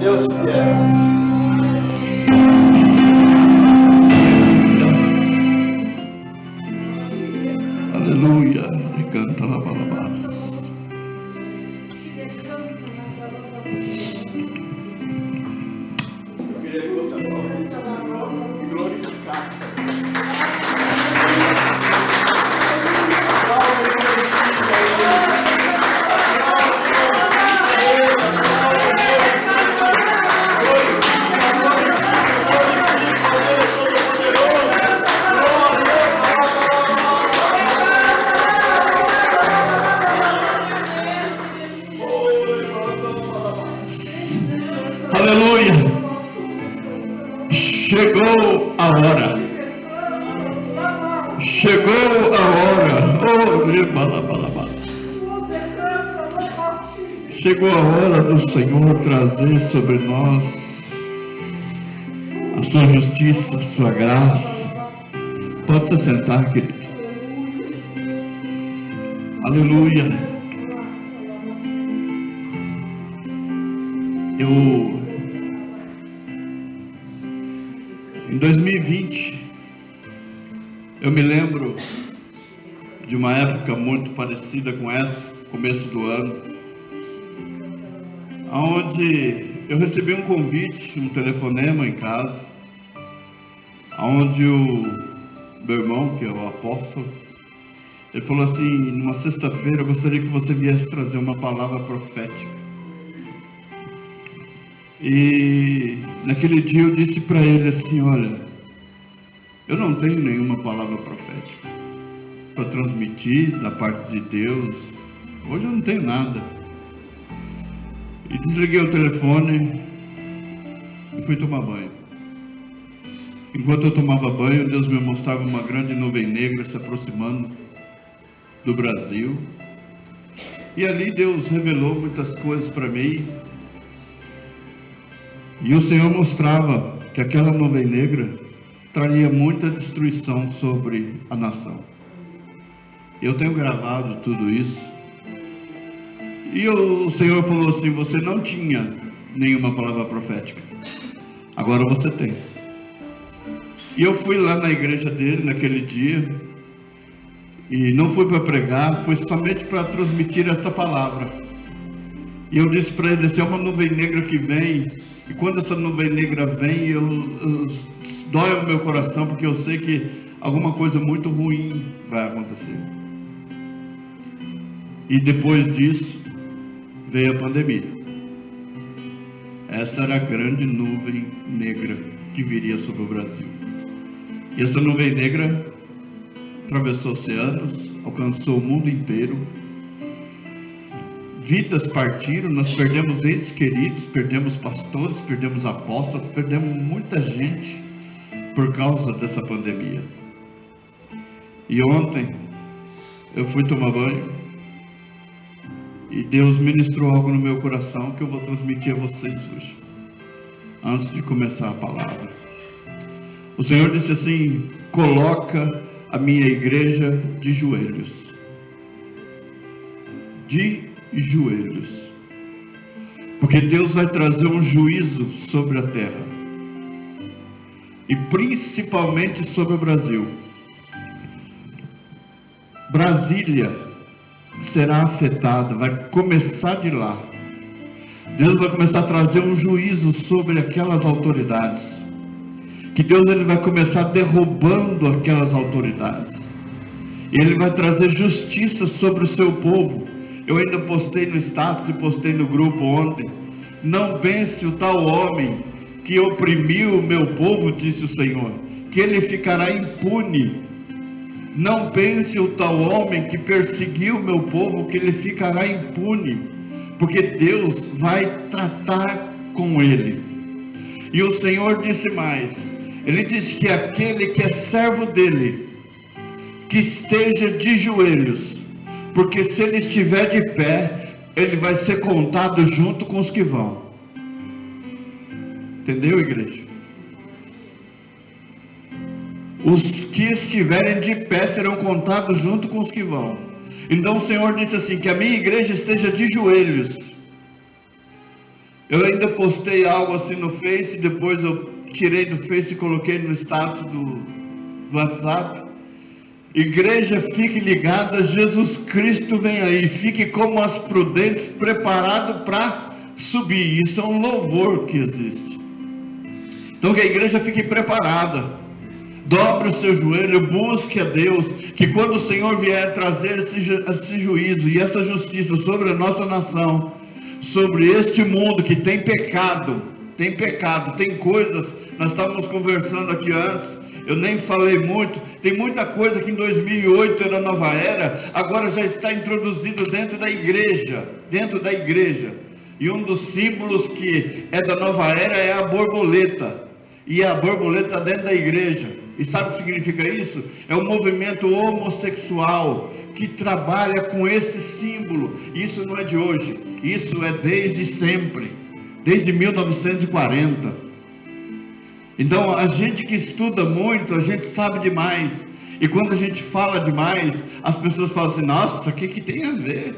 Deus fiel. Aleluia. E canta lá balabás. Eu queria que você aplaudisse ao Senhor e glorificasse. Aleluia. Chegou a hora. Chegou a hora. Oh, balabalabá. Chegou a hora do Senhor trazer sobre nós a sua justiça, a sua graça. Pode se sentar, querido. Aleluia. Em 2020, eu me lembro de uma época muito parecida com essa, começo do ano, onde eu recebi um convite, um telefonema em casa, onde o meu irmão, que é o apóstolo, ele falou assim: numa sexta-feira eu gostaria que você viesse trazer uma palavra profética. E naquele dia eu disse para ele assim: olha, eu não tenho nenhuma palavra profética para transmitir da parte de Deus, hoje eu não tenho nada. E desliguei o telefone e fui tomar banho. Enquanto eu tomava banho, Deus me mostrava uma grande nuvem negra se aproximando do Brasil, e ali Deus revelou muitas coisas para mim. E o Senhor mostrava que aquela nuvem negra traria muita destruição sobre a nação. Eu tenho gravado tudo isso. E o Senhor falou assim: você não tinha nenhuma palavra profética, agora você tem. E eu fui lá na igreja dele naquele dia, e não fui para pregar, foi somente para transmitir esta palavra. E eu disse para ele: é uma nuvem negra que vem. E quando essa nuvem negra vem, dói o meu coração, porque eu sei que alguma coisa muito ruim vai acontecer. E depois disso, veio a pandemia. Essa era a grande nuvem negra que viria sobre o Brasil. E essa nuvem negra atravessou oceanos, alcançou o mundo inteiro. Vidas partiram, nós perdemos entes queridos, perdemos pastores, perdemos apóstolos, perdemos muita gente por causa dessa pandemia. E ontem eu fui tomar banho e Deus ministrou algo no meu coração que eu vou transmitir a vocês hoje, antes de começar a palavra. O Senhor disse assim: coloca a minha igreja de joelhos. De joelhos, porque Deus vai trazer um juízo sobre a terra, e principalmente sobre o Brasil. Brasília será afetada, vai começar de lá. Deus vai começar a trazer um juízo sobre aquelas autoridades, que Deus ele vai começar derrubando aquelas autoridades, e Ele vai trazer justiça sobre o seu povo. Eu ainda postei no status e postei no grupo ontem: não pense o tal homem que oprimiu o meu povo, disse o Senhor, que ele ficará impune. Não pense o tal homem que perseguiu o meu povo, que ele ficará impune, porque Deus vai tratar com ele. E o Senhor disse mais, Ele disse que aquele que é servo dele, que esteja de joelhos, porque se ele estiver de pé, ele vai ser contado junto com os que vão. Entendeu, igreja? Os que estiverem de pé serão contados junto com os que vão. Então o Senhor disse assim, que a minha igreja esteja de joelhos, Eu ainda postei algo assim no Face, depois eu tirei do Face e coloquei no status do WhatsApp. Igreja, fique ligada, Jesus Cristo vem aí, fique como as prudentes, preparado para subir. Isso é um louvor que existe. Então que a igreja fique preparada, dobre o seu joelho, busque a Deus, que quando o Senhor vier trazer esse juízo e essa justiça sobre a nossa nação, sobre este mundo que tem pecado, tem coisas, nós estávamos conversando aqui antes, eu nem falei muito, tem muita coisa que em 2008 era nova era, agora já está introduzido dentro da igreja, e um dos símbolos que é da nova era é a borboleta, e a borboleta dentro da igreja. E sabe o que significa isso? É um movimento homossexual que trabalha com esse símbolo. Isso não é de hoje, isso é desde sempre, desde 1940. Então a gente que estuda muito, a gente sabe demais, e quando a gente fala demais, as pessoas falam assim: nossa, o que tem a ver?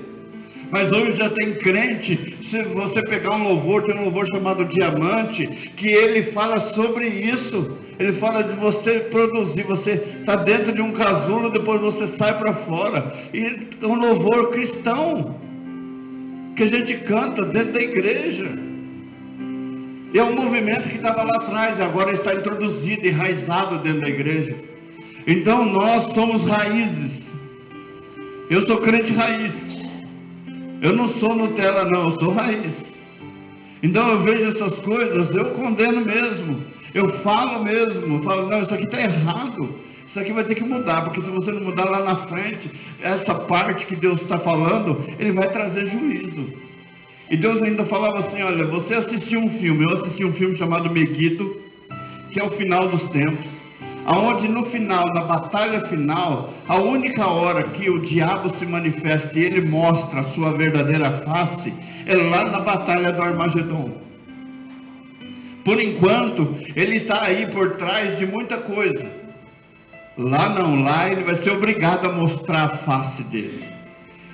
Mas hoje já tem crente, se você pegar um louvor, tem um louvor chamado Diamante, que ele fala sobre isso. Ele fala de você produzir, você está dentro de um casulo, depois você sai para fora. E é um louvor cristão, que a gente canta dentro da igreja. E é um movimento que estava lá atrás, agora está introduzido, enraizado dentro da igreja. Então nós somos raízes. Eu sou crente raiz. Eu não sou Nutella não, eu sou raiz. Então eu vejo essas coisas, eu condeno mesmo. Eu falo mesmo, eu falo: não, isso aqui está errado. Isso aqui vai ter que mudar, porque se você não mudar lá na frente, essa parte que Deus está falando, Ele vai trazer juízo. E Deus ainda falava assim: olha, você assistiu um filme, eu assisti um filme chamado Megiddo, que é o final dos tempos, aonde no final, na batalha final, a única hora que o diabo se manifesta e ele mostra a sua verdadeira face, é lá na batalha do Armagedon. Por enquanto, ele está aí por trás de muita coisa. Lá não, lá ele vai ser obrigado a mostrar a face dele.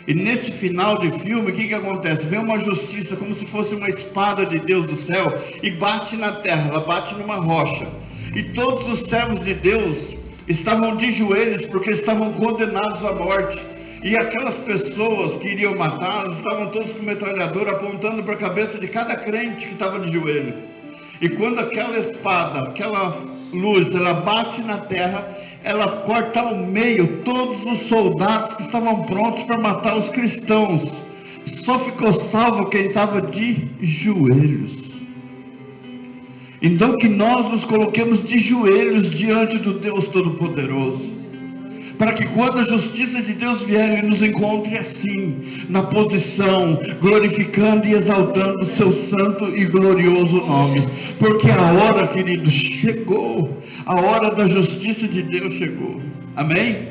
E nesse final de filme, o que acontece? Vem uma justiça como se fosse uma espada de Deus do céu e bate na terra, ela bate numa rocha. E todos os servos de Deus estavam de joelhos porque estavam condenados à morte. E aquelas pessoas que iriam matá-los estavam todos com metralhadora apontando para a cabeça de cada crente que estava de joelho. E quando aquela espada, aquela luz, ela bate na terra, ela corta ao meio todos os soldados que estavam prontos para matar os cristãos. Só ficou salvo quem estava de joelhos. Então que nós nos coloquemos de joelhos diante do Deus Todo-Poderoso, para que quando a justiça de Deus vier, Ele nos encontre assim, na posição, glorificando e exaltando o seu santo e glorioso nome, porque a hora, queridos, chegou, a hora da justiça de Deus chegou, amém?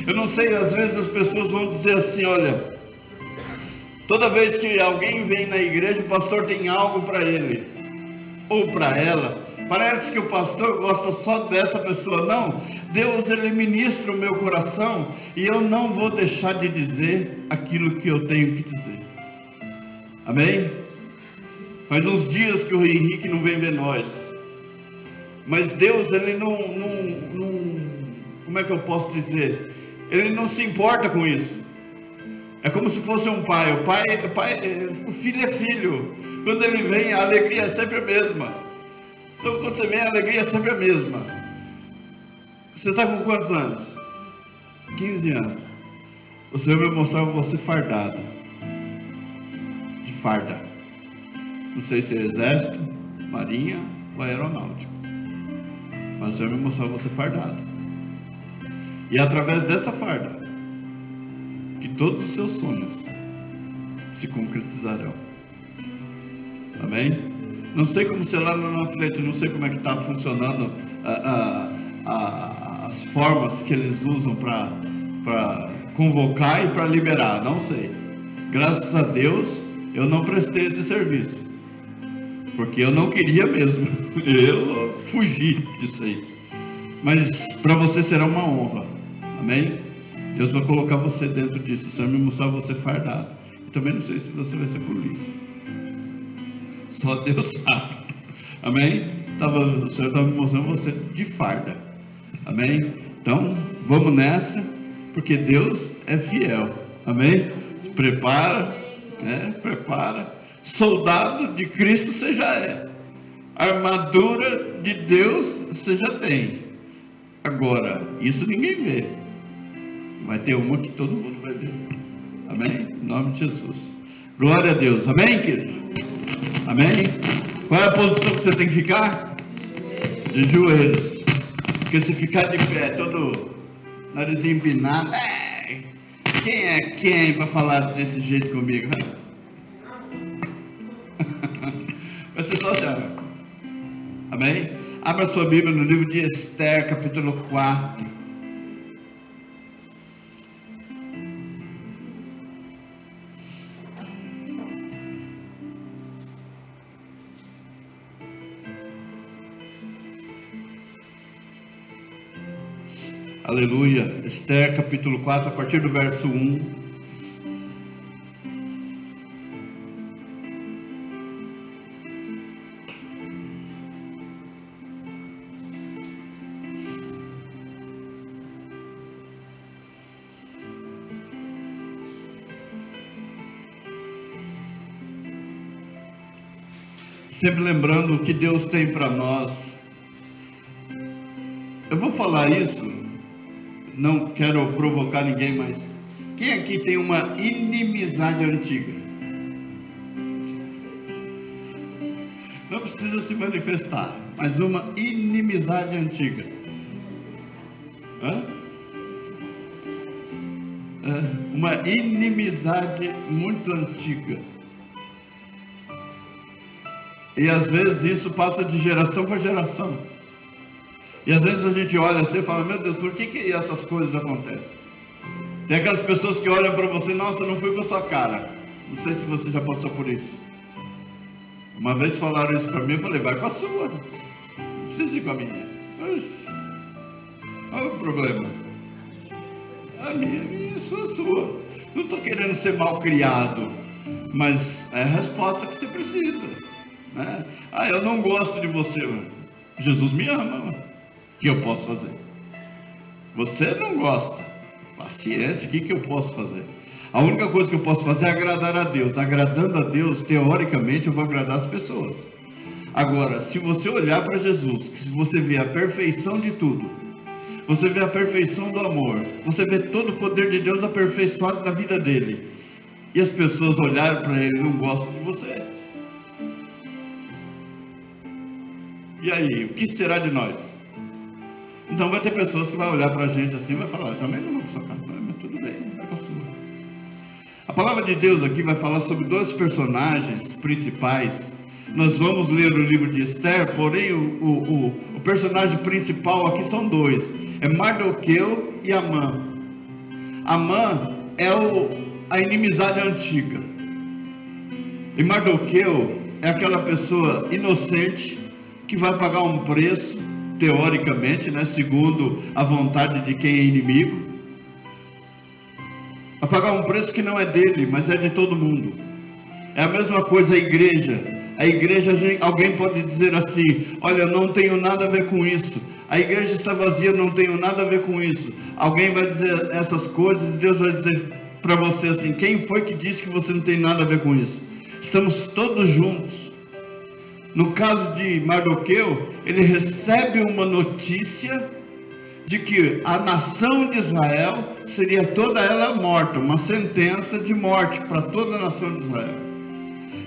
Eu não sei, às vezes as pessoas vão dizer assim: olha, toda vez que alguém vem na igreja, o pastor tem algo para ele, ou para ela, parece que o pastor gosta só dessa pessoa. Não, Deus, Ele ministra o meu coração, e eu não vou deixar de dizer aquilo que eu tenho que dizer, amém? Faz uns dias que o Henrique não vem ver nós, mas Deus, Ele não, como é que eu posso dizer? Ele não se importa com isso. É como se fosse um pai, o filho é filho, quando ele vem a alegria é sempre a mesma. Então quando você vem a alegria é sempre a mesma. Você está com quantos anos? 15 anos. O Senhor vai mostrar você fardado, de farda, não sei se é exército, marinha ou aeronáutico, mas o Senhor vai mostrar você fardado, e através dessa farda que todos os seus sonhos se concretizarão, amém? Não sei como ser lá na frente, não sei como é que está funcionando as formas que eles usam para convocar e para liberar, não sei. Graças a Deus eu não prestei esse serviço, porque eu não queria mesmo, eu fugi disso aí, mas para você será uma honra, amém? Deus vai colocar você dentro disso. O Senhor me mostrar você fardado. Eu também não sei se você vai ser polícia. Só Deus sabe. Amém? O Senhor estava me mostrando você de farda. Amém? Então, vamos nessa, porque Deus é fiel. Amém? Se prepara, prepara. Soldado de Cristo você já é. Armadura de Deus você já tem. Agora, isso ninguém vê. Vai ter uma que todo mundo vai ver. Amém? Em nome de Jesus. Glória a Deus. Amém, queridos? Amém? Qual é a posição que você tem que ficar? De joelhos. Porque se ficar de pé, todo narizinho empinado, quem é quem para falar desse jeito comigo? Vai ser só assim. Amém? Abra sua Bíblia no livro de Esther, capítulo 4. Aleluia. Esther capítulo 4, a partir do verso 1. Sempre lembrando o que Deus tem para nós. Eu vou falar isso, não quero provocar ninguém, mas quem aqui tem uma inimizade antiga? Não precisa se manifestar, mas uma inimizade antiga. Uma inimizade muito antiga. E às vezes isso passa de geração para geração. E às vezes a gente olha assim e fala: meu Deus, por que essas coisas acontecem? Tem aquelas pessoas que olham para você: nossa, não fui com a sua cara. Não sei se você já passou por isso. Uma vez falaram isso para mim, eu falei: vai com a sua, não precisa ir com a minha. Qual é o problema? A minha, a sua. Não estou querendo ser mal criado, mas é a resposta que você precisa. Eu não gosto de você. Jesus me ama. O que eu posso fazer? Você não gosta. Paciência, o que eu posso fazer? A única coisa que eu posso fazer é agradar a Deus. Agradando a Deus, teoricamente, eu vou agradar as pessoas. Agora, se você olhar para Jesus, se você vê a perfeição de tudo, você vê a perfeição do amor, você vê todo o poder de Deus aperfeiçoado na vida dele, e as pessoas olharem para ele e não gostam de você, e aí, o que será de nós? Então vai ter pessoas que vão olhar para a gente assim e vai falar: também não vou com sua cara, mas tudo bem, vai com a sua. A palavra de Deus aqui vai falar sobre dois personagens principais. Nós vamos ler o livro de Esther, porém o personagem principal aqui são dois: é Mardoqueu e Amã. Amã é a inimizade antiga, e Mardoqueu é aquela pessoa inocente que vai pagar um preço, teoricamente, segundo a vontade de quem é inimigo, vai pagar um preço que não é dele, mas é de todo mundo. É a mesma coisa a igreja. A igreja, alguém pode dizer assim: olha, eu não tenho nada a ver com isso, a igreja está vazia, eu não tenho nada a ver com isso. Alguém vai dizer essas coisas e Deus vai dizer para você assim: quem foi que disse que você não tem nada a ver com isso? Estamos todos juntos. No caso de Mardoqueu, ele recebe uma notícia de que a nação de Israel seria toda ela morta, uma sentença de morte para toda a nação de Israel.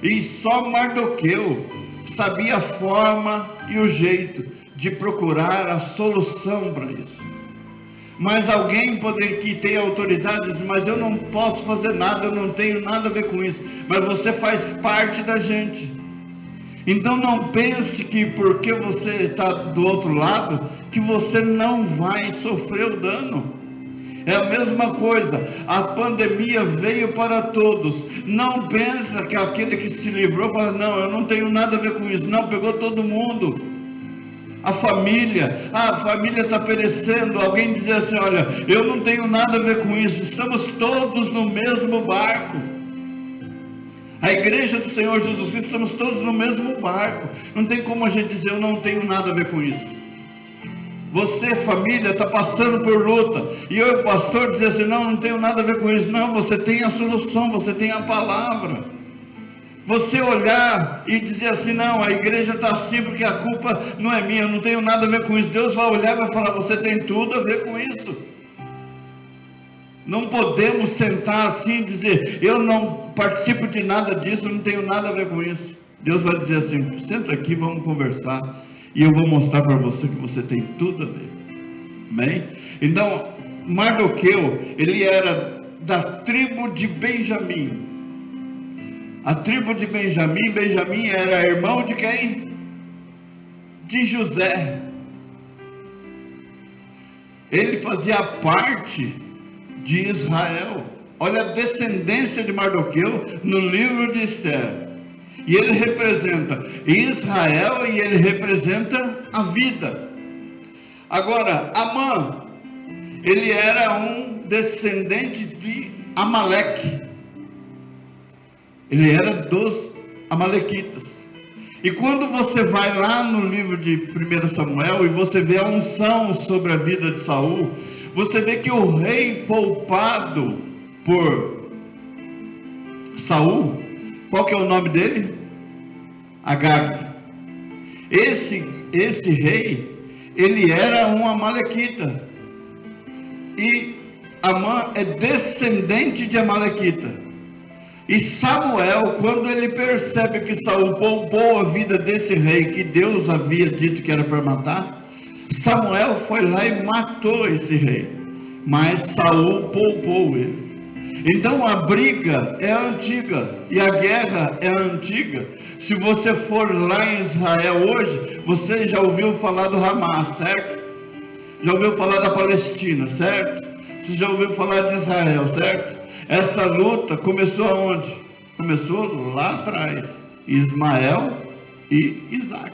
E só Mardoqueu sabia a forma e o jeito de procurar a solução para isso. Mas alguém que tem autoridade diz: mas eu não posso fazer nada, eu não tenho nada a ver com isso. Mas você faz parte da gente. Então não pense que porque você está do outro lado, que você não vai sofrer o dano. É a mesma coisa, a pandemia veio para todos. Não pensa que aquele que se livrou fala: não, eu não tenho nada a ver com isso. Não, pegou todo mundo. A família está perecendo. Alguém dizer assim: olha, eu não tenho nada a ver com isso. Estamos todos no mesmo barco. A igreja do Senhor Jesus Cristo, estamos todos no mesmo barco. Não tem como a gente dizer, eu não tenho nada a ver com isso. Você, família, está passando por luta, e eu, pastor, dizer assim, não tenho nada a ver com isso. Não, você tem a solução, você tem a palavra. Você olhar e dizer assim, não, a igreja está assim porque a culpa não é minha, eu não tenho nada a ver com isso. Deus vai olhar e vai falar, você tem tudo a ver com isso. Não podemos sentar assim e dizer, eu não participo de nada disso, eu não tenho nada a ver com isso. Deus vai dizer assim, senta aqui, vamos conversar, e eu vou mostrar para você que você tem tudo a ver. Amém? Então, Mardoqueu, ele era da tribo de Benjamim. A tribo de Benjamim, Benjamim era irmão de quem? De José. Ele fazia parte de Israel. Olha a descendência de Mardoqueu no livro de Esther. E ele representa Israel e ele representa a vida. Agora, Amã, ele era um descendente de Amaleque. Ele era dos amalequitas. E quando você vai lá no livro de 1 Samuel e você vê a unção sobre a vida de Saul, você vê que o rei poupado por Saul, qual que é o nome dele? Agag. Esse rei, ele era um amalequita. E Amã é descendente de amalequita. E Samuel, quando ele percebe que Saul poupou a vida desse rei, que Deus havia dito que era para matar, Samuel foi lá e matou esse rei, mas Saul poupou ele. Então a briga é antiga, e a guerra é antiga. Se você for lá em Israel hoje, você já ouviu falar do Hamas, certo? Já ouviu falar da Palestina, certo? Você já ouviu falar de Israel, certo? Essa luta começou aonde? Começou lá atrás, Ismael e Isaac.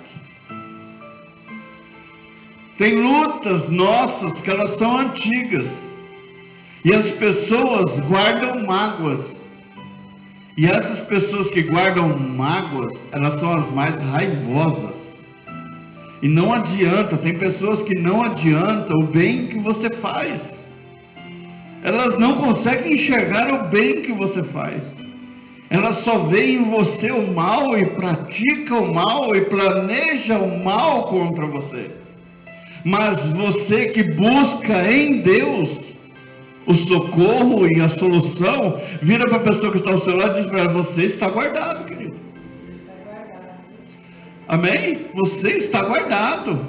Tem lutas nossas que elas são antigas, e as pessoas guardam mágoas, e essas pessoas que guardam mágoas, elas são as mais raivosas. E não adianta, tem pessoas que não adianta o bem que você faz. Elas não conseguem enxergar o bem que você faz. Elas só veem em você o mal e praticam o mal e planejam o mal contra você. Mas você que busca em Deus o socorro e a solução, vira para a pessoa que está ao seu lado e diz para ela, você está guardado, querido. Amém? Você está guardado.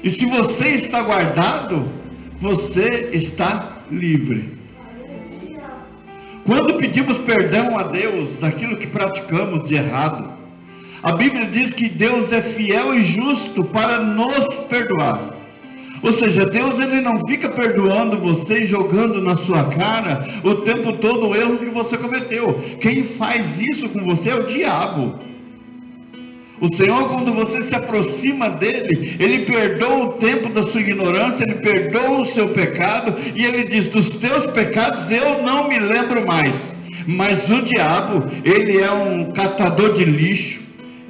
E se você está guardado, você está livre. Quando pedimos perdão a Deus daquilo que praticamos de errado, a Bíblia diz que Deus é fiel e justo para nos perdoar. Ou seja, Deus ele não fica perdoando você e jogando na sua cara o tempo todo o erro que você cometeu. Quem faz isso com você é o diabo. O Senhor, quando você se aproxima dele, ele perdoa o tempo da sua ignorância, ele perdoa o seu pecado, e ele diz, dos teus pecados eu não me lembro mais. Mas o diabo, ele é um catador de lixo,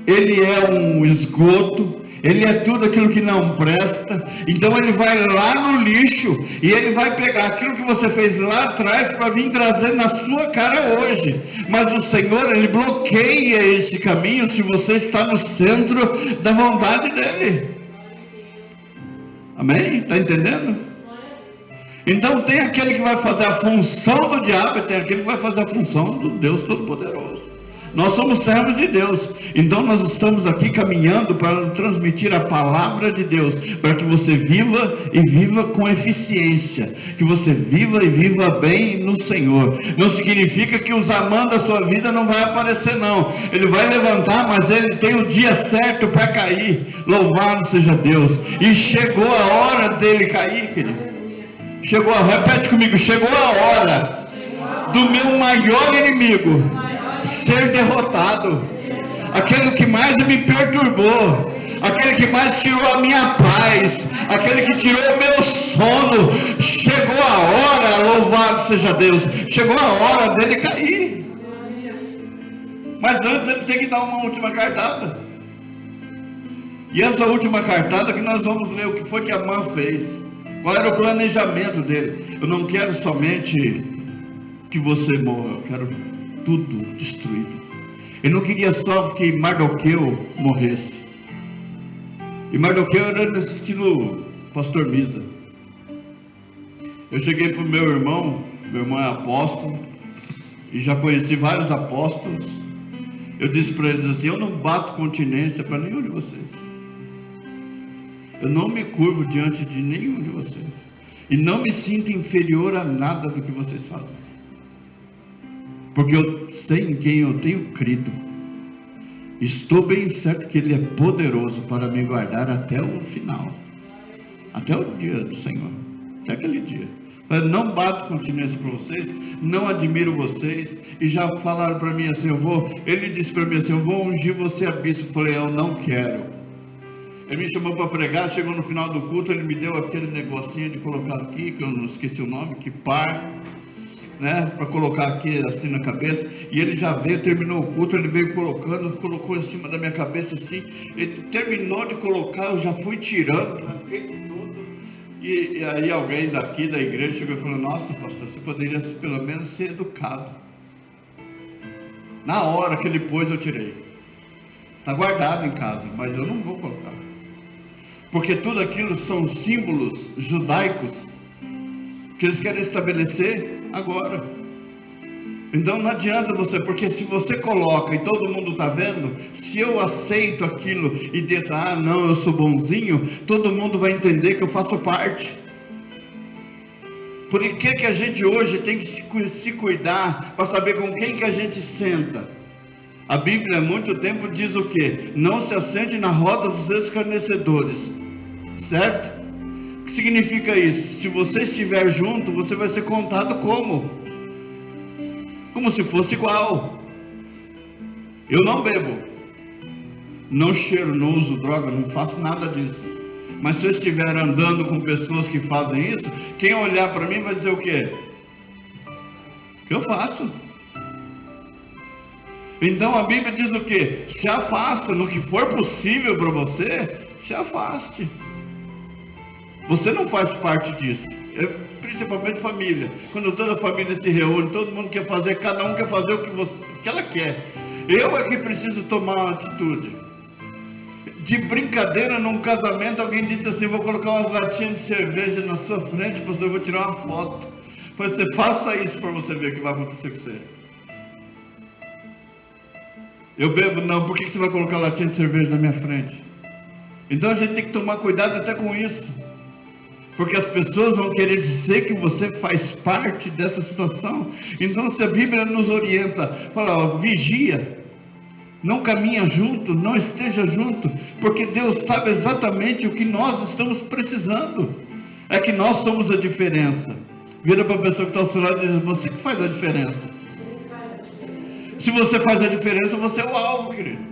ele é um esgoto, ele é tudo aquilo que não presta. Então ele vai lá no lixo e ele vai pegar aquilo que você fez lá atrás para vir trazer na sua cara hoje. Mas o Senhor, ele bloqueia esse caminho se você está no centro da vontade dele. Amém? Está entendendo? Então tem aquele que vai fazer a função do diabo e tem aquele que vai fazer a função do Deus Todo-Poderoso. Nós somos servos de Deus, então nós estamos aqui caminhando para transmitir a palavra de Deus, para que você viva e viva com eficiência, que você viva e viva bem no Senhor. Não significa que os Amã da sua vida não vai aparecer, não. Ele vai levantar, mas ele tem o dia certo para cair. Louvado seja Deus. E chegou a hora dele cair, querido. Chegou, repete comigo, chegou a hora do meu maior inimigo ser derrotado, aquele que mais me perturbou, aquele que mais tirou a minha paz, aquele que tirou o meu sono. Chegou a hora, louvado seja Deus, chegou a hora dele cair. Mas antes ele tem que dar uma última cartada. E essa última cartada que nós vamos ler o que foi que Amã fez. Qual era o planejamento dele? Eu não quero somente que você morra, eu quero tudo destruído. Ele não queria só que Mardoqueu morresse. E Mardoqueu era nesse estilo Pastor Misa. Eu cheguei para o meu irmão é apóstolo, e já conheci vários apóstolos. Eu disse para eles assim: eu não bato continência para nenhum de vocês. Eu não me curvo diante de nenhum de vocês. E não me sinto inferior a nada do que vocês fazem. Porque eu sei em quem eu tenho crido. Estou bem certo que Ele é poderoso para me guardar até o final. Até o dia do Senhor. Até aquele dia. Eu não bato continência para vocês. Não admiro vocês. E já falaram para mim assim: Ele disse para mim assim: eu vou ungir você a bispo. Eu falei: eu não quero. Ele me chamou para pregar, chegou no final do culto, ele me deu aquele negocinho de colocar aqui, que eu não esqueci o nome, que par, né, para colocar aqui assim na cabeça. E ele já veio, terminou o culto, ele veio colocou em cima da minha cabeça assim. Ele terminou de colocar, eu já fui tirando, tranquei tudo. E aí alguém daqui da igreja chegou e falou: nossa, pastor, você poderia pelo menos ser educado. Na hora que ele pôs, eu tirei. Está guardado em casa, mas eu não vou colocar. Porque tudo aquilo são símbolos judaicos que eles querem estabelecer agora. Então não adianta você, porque se você coloca e todo mundo está vendo, se eu aceito aquilo e diz: ah não, eu sou bonzinho, todo mundo vai entender que eu faço parte. Por que a gente hoje tem que se cuidar para saber com quem que a gente senta? A Bíblia há muito tempo diz o quê? Não se assente na roda dos escarnecedores. Certo? O que significa isso? Se você estiver junto, você vai ser contado como? Como se fosse igual. Eu não bebo, não cheiro, não uso droga, não faço nada disso. Mas se eu estiver andando com pessoas que fazem isso, quem olhar para mim vai dizer o quê? Eu faço. Então a Bíblia diz o quê? Se afasta, no que for possível para você, se afaste. Você não faz parte disso. Principalmente família. Quando toda a família se reúne, todo mundo quer fazer, cada um quer fazer o que ela quer. Eu é que preciso tomar uma atitude. De brincadeira, num casamento, alguém disse assim: vou colocar umas latinhas de cerveja na sua frente, pastor, eu vou tirar uma foto. Você faça isso para você ver o que vai acontecer com você. Eu bebo? Não. Por que você vai colocar latinha de cerveja na minha frente? Então a gente tem que tomar cuidado até com isso. Porque as pessoas vão querer dizer que você faz parte dessa situação. Então se a Bíblia nos orienta, fala: vigia, não caminha junto, não esteja junto, porque Deus sabe exatamente o que nós estamos precisando. É que nós somos a diferença. Vira para a pessoa que está ao seu lado e diz: você que faz a diferença. Se você faz a diferença, você é o alvo, querido.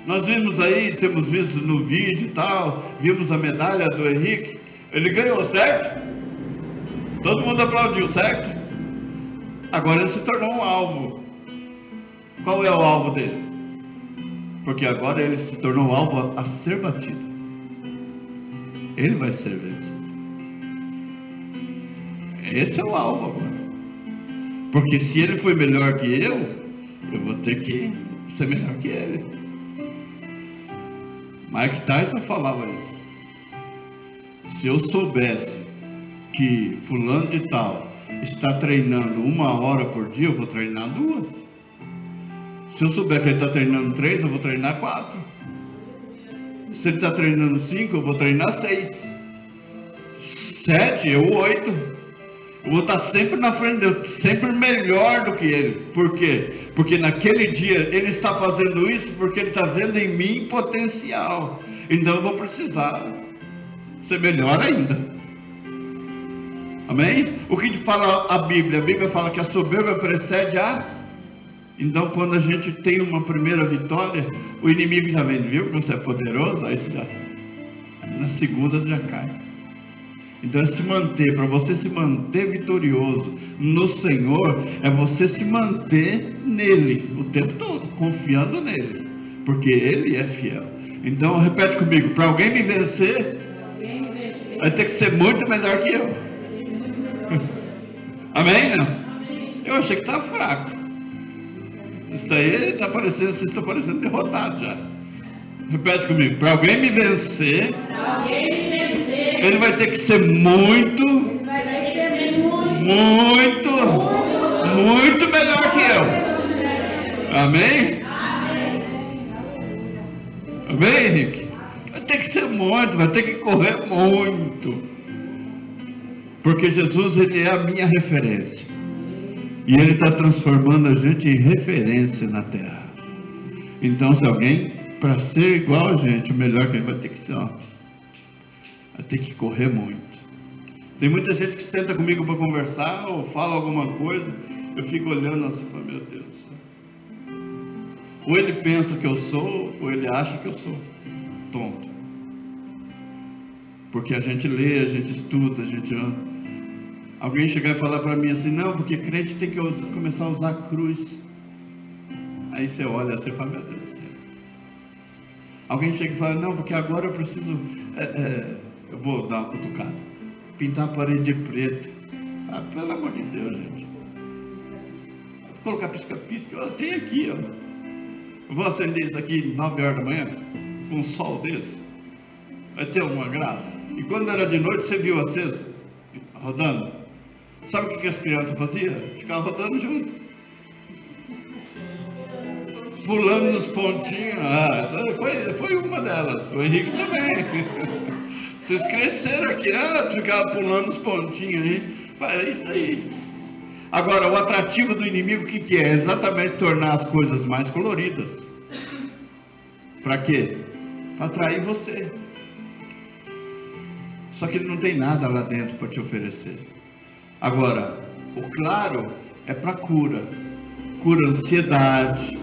Nós vimos aí, temos visto no vídeo e tal, vimos a medalha do Henrique. Ele ganhou, certo? Todo mundo aplaudiu, certo? Agora ele se tornou um alvo. Qual é o alvo dele? Porque agora ele se tornou um alvo a ser batido. Ele vai ser vencido. Esse é o alvo agora. Porque se ele foi melhor que eu vou ter que ser melhor que ele. Mike Tyson falava isso. Se eu soubesse que fulano de tal está treinando 1 hora por dia, eu vou treinar 2. Se eu souber que ele está treinando 3, eu vou treinar 4. Se ele está treinando 5, eu vou treinar 6. 7, eu 8. Eu vou estar sempre na frente dele, sempre melhor do que ele. Por quê? Porque naquele dia ele está fazendo isso porque ele está vendo em mim potencial. Então eu vou precisar ser melhor ainda. Amém? O que fala a Bíblia? A Bíblia fala que a soberba precede a... Então quando a gente tem uma primeira vitória, o inimigo já vem, viu que você é poderoso? Aí você já... na segunda já cai. Então é se manter. Para você se manter vitorioso no Senhor, é você se manter nele o tempo todo, confiando nele, porque ele é fiel. Então repete comigo: para alguém me vencer, vai ter que ser muito melhor que eu. Amém? Não? Eu achei que estava fraco. Isso daí está parecendo, vocês estão parecendo derrotados já. Repete comigo: para alguém me vencer, ele vai ter que ser muito melhor que eu. Amém? Amém, Henrique? Vai ter que ser muito, vai ter que correr muito. Porque Jesus, ele é a minha referência. E ele está transformando a gente em referência na terra. Então, se alguém, para ser igual a gente, o melhor que ele vai ter que ser, ó, vai ter que correr muito. Tem muita gente que senta comigo para conversar ou fala alguma coisa, eu fico olhando assim e falo: meu Deus do céu. Ou ele pensa que eu sou, ou ele acha que eu sou tonto. Porque a gente lê, a gente estuda, a gente anda. Alguém chegar e falar para mim assim: não, porque crente tem que começar a usar a cruz. Aí você olha assim e fala: meu Deus do céu. Alguém chega e fala: não, porque agora eu preciso, eu vou dar uma cutucada, pintar a parede de preto. Ah, pelo amor de Deus, gente. Vou colocar pisca-pisca. Eu tenho aqui, ó. Eu vou acender isso aqui 9 horas da manhã, com um sol desse. Vai ter uma graça. E quando era de noite, você viu aceso, rodando. Sabe o que as crianças faziam? Ficavam rodando junto, pulando nos pontinhos. Foi uma delas. O Henrique também. Vocês cresceram aqui, ficava pulando nos pontinhos aí. É isso aí. Agora, o atrativo do inimigo, o que é? Exatamente tornar as coisas mais coloridas. Para quê? Para atrair você. Só que ele não tem nada lá dentro para te oferecer. Agora, o claro é para cura. Cura ansiedade,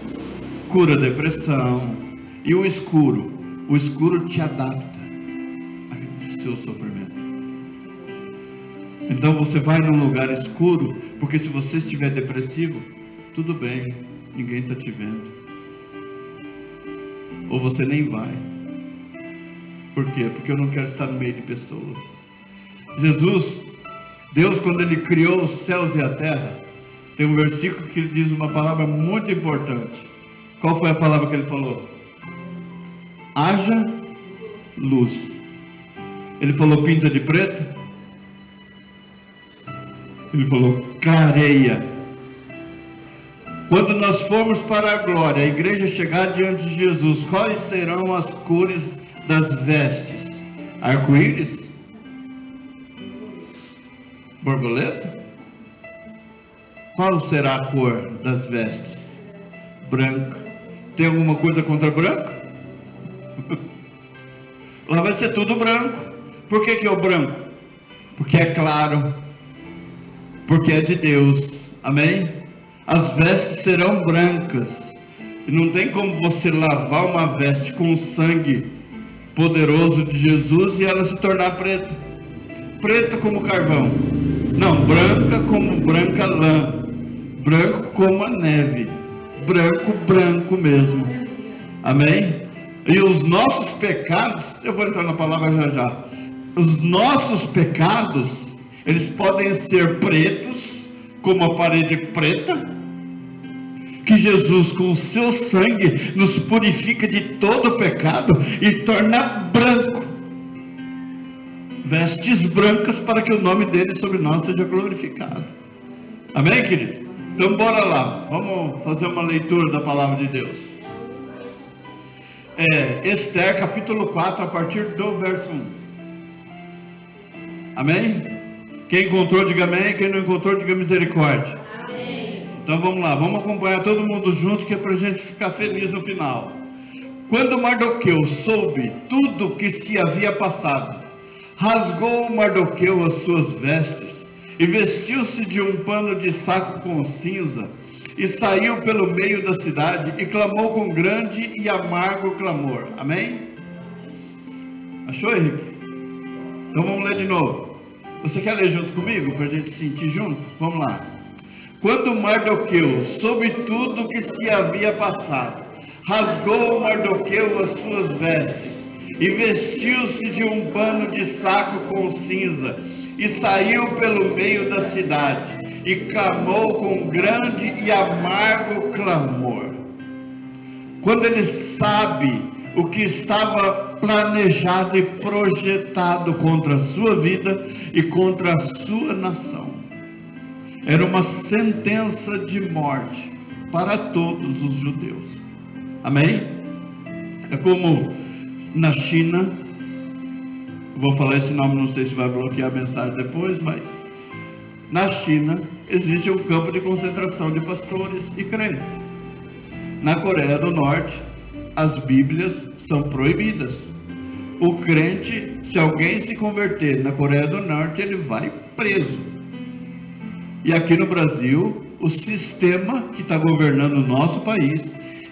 cura depressão. E o escuro? O escuro te adapta ao seu sofrimento. Então você vai num lugar escuro, porque se você estiver depressivo, tudo bem, ninguém está te vendo. Ou você nem vai. Por quê? Porque eu não quero estar no meio de pessoas. Deus, quando ele criou os céus e a terra, tem um versículo que ele diz uma palavra muito importante. Qual foi a palavra que ele falou? Haja luz. Ele falou pinta de preto? Ele falou clareia. Quando nós formos para a glória, a igreja chegar diante de Jesus, quais serão as cores das vestes? Arco-íris? Borboleta? Qual será a cor das vestes? Branca. Tem alguma coisa contra branco? Lá vai ser tudo branco. Por que é o branco? Porque é claro. Porque é de Deus. Amém? As vestes serão brancas. E não tem como você lavar uma veste com o sangue poderoso de Jesus e ela se tornar preta. Preta como carvão. Não, branca como branca lã. Branco como a neve. Branco mesmo. Amém? E os nossos pecados, eu vou entrar na palavra já. Os nossos pecados, eles podem ser pretos, como a parede preta, que Jesus com o seu sangue nos purifica de todo pecado e torna branco. Vestes brancas para que o nome dele sobre nós seja glorificado. Amém, querido? Então bora lá, vamos fazer uma leitura da palavra de Deus. Esther capítulo 4, a partir do verso 1. Amém? Quem encontrou, diga amém. Quem não encontrou, diga misericórdia. Amém. Então vamos lá, vamos acompanhar todo mundo junto, que é para a gente ficar feliz no final. Quando Mardoqueu soube tudo que se havia passado, rasgou Mardoqueu as suas vestes e vestiu-se de um pano de saco com cinza e saiu pelo meio da cidade e clamou com grande e amargo clamor. Amém? Achou, Henrique? Então vamos ler de novo. Você quer ler junto comigo, para a gente sentir junto? Vamos lá. Quando Mardoqueu soube tudo o que se havia passado, rasgou Mardoqueu as suas vestes e vestiu-se de um pano de saco com cinza e saiu pelo meio da cidade e clamou com grande e amargo clamor. Quando ele sabe o que estava planejado e projetado contra a sua vida e contra a sua nação, era uma sentença de morte para todos os judeus. Amém? É como na China, vou falar esse nome, não sei se vai bloquear a mensagem depois, mas na China existe um campo de concentração de pastores e crentes. Na Coreia do Norte, as Bíblias são proibidas. O crente, se alguém se converter na Coreia do Norte, ele vai preso. E aqui no Brasil, o sistema que está governando o nosso país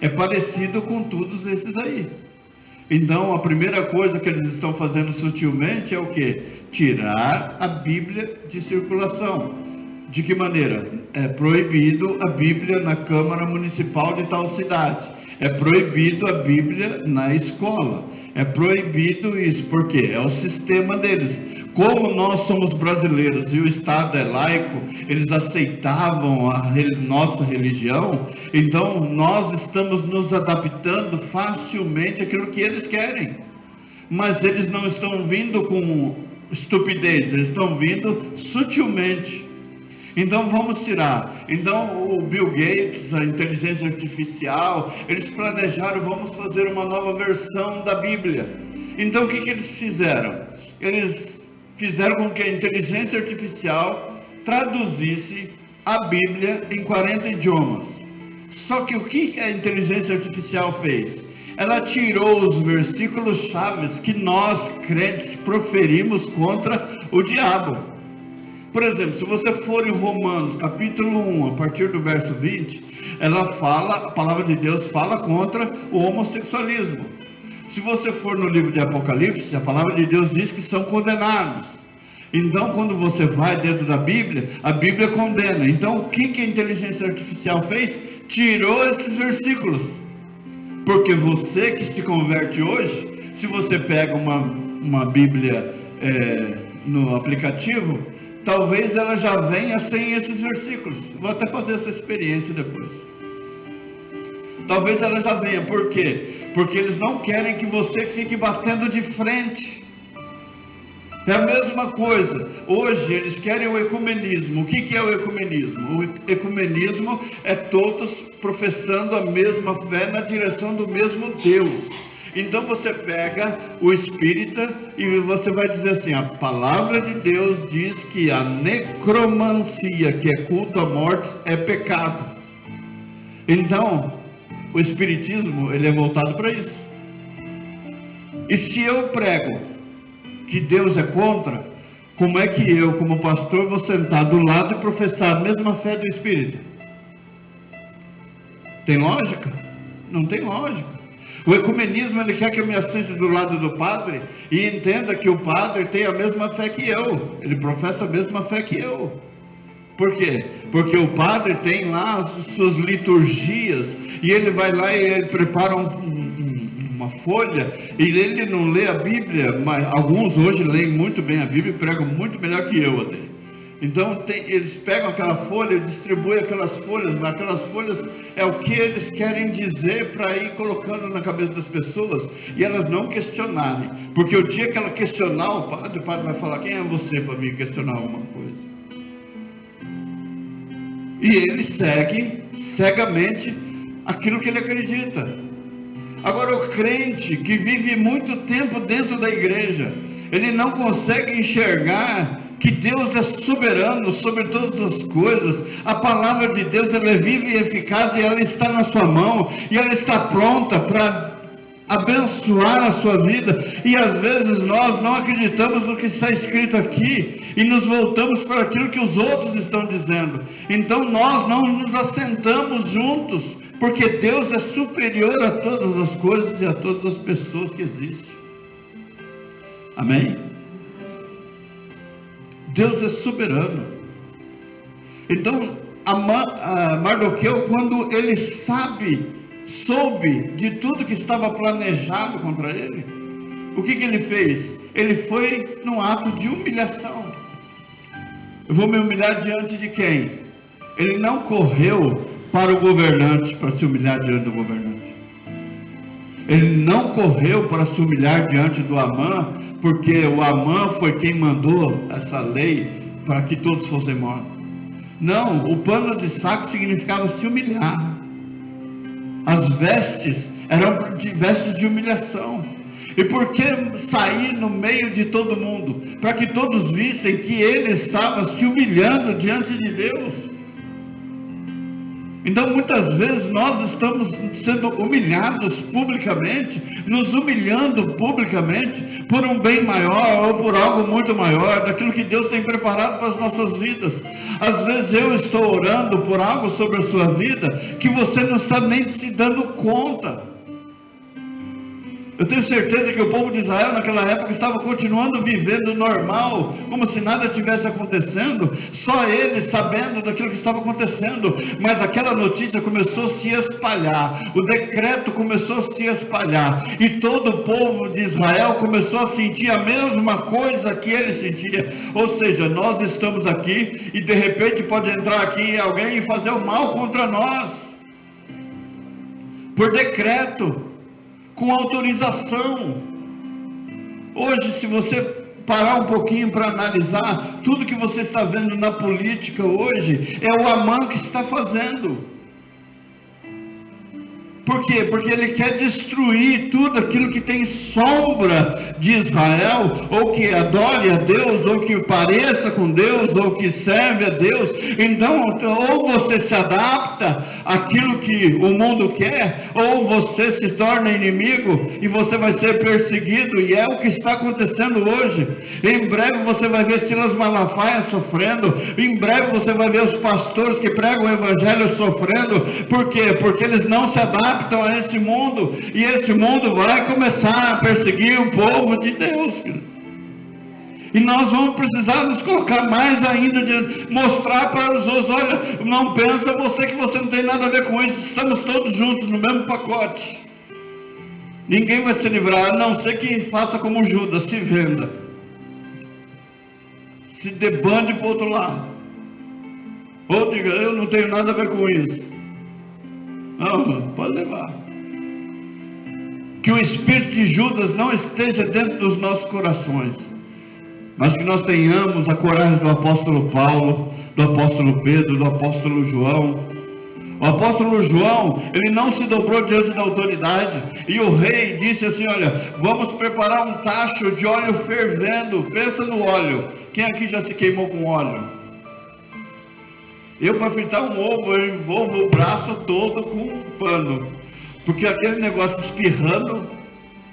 é parecido com todos esses aí. Então, a primeira coisa que eles estão fazendo sutilmente é o quê? Tirar a Bíblia de circulação. De que maneira? É proibido a Bíblia na Câmara Municipal de tal cidade. É proibido a Bíblia na escola. É proibido isso. Por quê? É o sistema deles. Como nós somos brasileiros e o Estado é laico, eles aceitavam a nossa religião, então nós estamos nos adaptando facilmente àquilo que eles querem. Mas eles não estão vindo com estupidez, eles estão vindo sutilmente. Então vamos tirar. Então o Bill Gates, a inteligência artificial, eles planejaram, vamos fazer uma nova versão da Bíblia. Então o que eles fizeram? Eles fizeram com que a inteligência artificial traduzisse a Bíblia em 40 idiomas. Só que o que a inteligência artificial fez? Ela tirou os versículos chaves que nós crentes proferimos contra o diabo. Por exemplo, se você for em Romanos capítulo 1, a partir do verso 20, a palavra de Deus fala contra o homossexualismo. Se você for no livro de Apocalipse, a palavra de Deus diz que são condenados. Então, quando você vai dentro da Bíblia, a Bíblia condena. Então, o que a inteligência artificial fez? Tirou esses versículos. Porque você que se converte hoje, se você pega uma Bíblia no aplicativo, talvez ela já venha sem esses versículos. Vou até fazer essa experiência depois. Talvez ela já venha. Por quê? Porque eles não querem que você fique batendo de frente. É a mesma coisa. Hoje eles querem o ecumenismo. O que é o ecumenismo? O ecumenismo é todos professando a mesma fé na direção do mesmo Deus. Então você pega o espírita e você vai dizer assim: a palavra de Deus diz que a necromancia, que é culto a mortes, é pecado. Então o espiritismo, ele é voltado para isso. E se eu prego que Deus é contra, como é que eu, como pastor, vou sentar do lado e professar a mesma fé do espírita? Tem lógica? Não tem lógica. O ecumenismo, ele quer que eu me assente do lado do padre e entenda que o padre tem a mesma fé que eu, ele professa a mesma fé que eu. Por quê? Porque o padre tem lá as suas liturgias e ele vai lá e ele prepara uma folha e ele não lê a Bíblia, mas alguns hoje leem muito bem a Bíblia e pregam muito melhor que eu até. Então eles pegam aquela folha e distribuem aquelas folhas, mas aquelas folhas é o que eles querem dizer para ir colocando na cabeça das pessoas e elas não questionarem. Porque o dia que ela questionar o padre vai falar: quem é você para me questionar alguma coisa? E ele segue cegamente aquilo que ele acredita. Agora o crente que vive muito tempo dentro da igreja, ele não consegue enxergar que Deus é soberano sobre todas as coisas. A palavra de Deus, ela é viva e eficaz e ela está na sua mão e ela está pronta para abençoar a sua vida. E às vezes nós não acreditamos no que está escrito aqui e nos voltamos para aquilo que os outros estão dizendo. Então nós não nos assentamos juntos, porque Deus é superior a todas as coisas e a todas as pessoas que existem. Amém? Deus é soberano. Então, Mardoqueu, quando ele soube de tudo que estava planejado contra ele, o que ele fez? Ele foi num ato de humilhação. Eu vou me humilhar diante de quem? Ele não correu para o governante para se humilhar diante do governante. Ele não correu para se humilhar diante do Amã, porque o Amã foi quem mandou essa lei para que todos fossem mortos. Não, o pano de saco significava se humilhar. As vestes eram vestes de humilhação. E por que sair no meio de todo mundo? Para que todos vissem que ele estava se humilhando diante de Deus. Então muitas vezes nós estamos sendo humilhados publicamente, nos humilhando publicamente por um bem maior ou por algo muito maior, daquilo que Deus tem preparado para as nossas vidas. Às vezes eu estou orando por algo sobre a sua vida que você não está nem se dando conta. Eu tenho certeza que o povo de Israel naquela época estava continuando vivendo normal, como se nada tivesse acontecendo, só eles sabendo daquilo que estava acontecendo, mas aquela notícia começou a se espalhar, o decreto começou a se espalhar, e todo o povo de Israel começou a sentir a mesma coisa que ele sentia. Ou seja, nós estamos aqui, e de repente pode entrar aqui alguém e fazer o mal contra nós, por decreto, com autorização. Hoje, se você parar um pouquinho para analisar, tudo que você está vendo na política hoje, é o Amã que está fazendo. Por quê? Porque ele quer destruir tudo aquilo que tem sombra de Israel, ou que adore a Deus, ou que pareça com Deus, ou que serve a Deus. Então, ou você se adapta àquilo que o mundo quer, ou você se torna inimigo, e você vai ser perseguido, e é o que está acontecendo hoje. Em breve você vai ver Silas Malafaia sofrendo, em breve você vai ver os pastores que pregam o evangelho sofrendo. Por quê? Porque eles não se adaptam a esse mundo, e esse mundo vai começar a perseguir o povo de Deus, e nós vamos precisar nos colocar mais ainda, de mostrar para os outros: olha, não pensa você que você não tem nada a ver com isso, estamos todos juntos no mesmo pacote, ninguém vai se livrar, a não ser que faça como Judas, se venda, se debande para o outro lado, ou diga: eu não tenho nada a ver com isso. Não, pode levar. Que o espírito de Judas não esteja dentro dos nossos corações, mas que nós tenhamos a coragem do apóstolo Paulo, do apóstolo Pedro, do apóstolo João. O apóstolo João, ele não se dobrou diante da autoridade, e o rei disse assim: olha, vamos preparar um tacho de óleo fervendo. Pensa no óleo. Quem aqui já se queimou com óleo? Eu, para fritar um ovo, eu envolvo o braço todo com um pano, porque aquele negócio espirrando,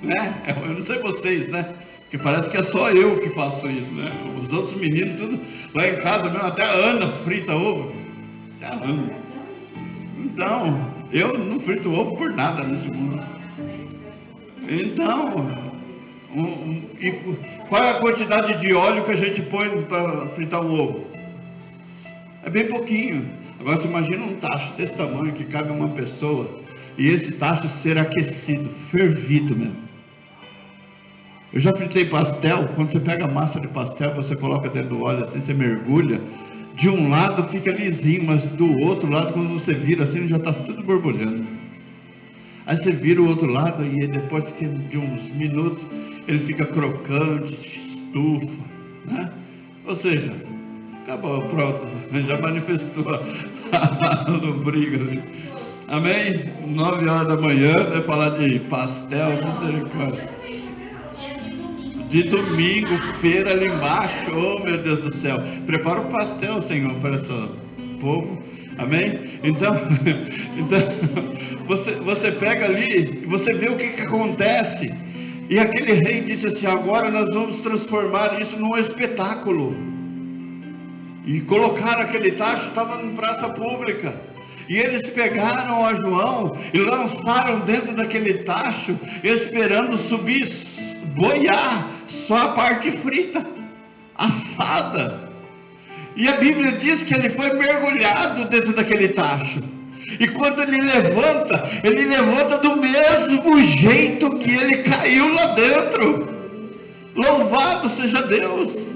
né? Eu não sei vocês, né? Porque parece que é só eu que faço isso, né? Os outros meninos, tudo lá em casa mesmo, até a Ana frita ovo. Até a Ana. Então, eu não frito ovo por nada nesse mundo. Então, e qual é a quantidade de óleo que a gente põe para fritar um ovo? É bem pouquinho. Agora você imagina um tacho desse tamanho que cabe uma pessoa, e esse tacho ser aquecido, fervido mesmo. Eu já fritei pastel. Quando você pega a massa de pastel, você coloca dentro do óleo assim, você mergulha, de um lado fica lisinho, mas do outro lado, quando você vira assim, já está tudo borbulhando. Aí você vira o outro lado, e depois de uns minutos ele fica crocante, estufa, né? Ou seja, acabou, pronto, já manifestou a lombriga, né? Amém? 9 horas da manhã, vai falar de pastel, misericórdia. De domingo, feira ali embaixo, oh meu Deus do céu, prepara o pastel, Senhor, para esse povo, amém? Então você pega ali, e você vê o que acontece, e aquele rei disse assim: agora nós vamos transformar isso num espetáculo. E colocaram aquele tacho, estava em praça pública, e eles pegaram a João e lançaram dentro daquele tacho, esperando subir, boiar, só a parte frita, assada. E a Bíblia diz que ele foi mergulhado dentro daquele tacho. E quando ele levanta do mesmo jeito que ele caiu lá dentro. Louvado seja Deus!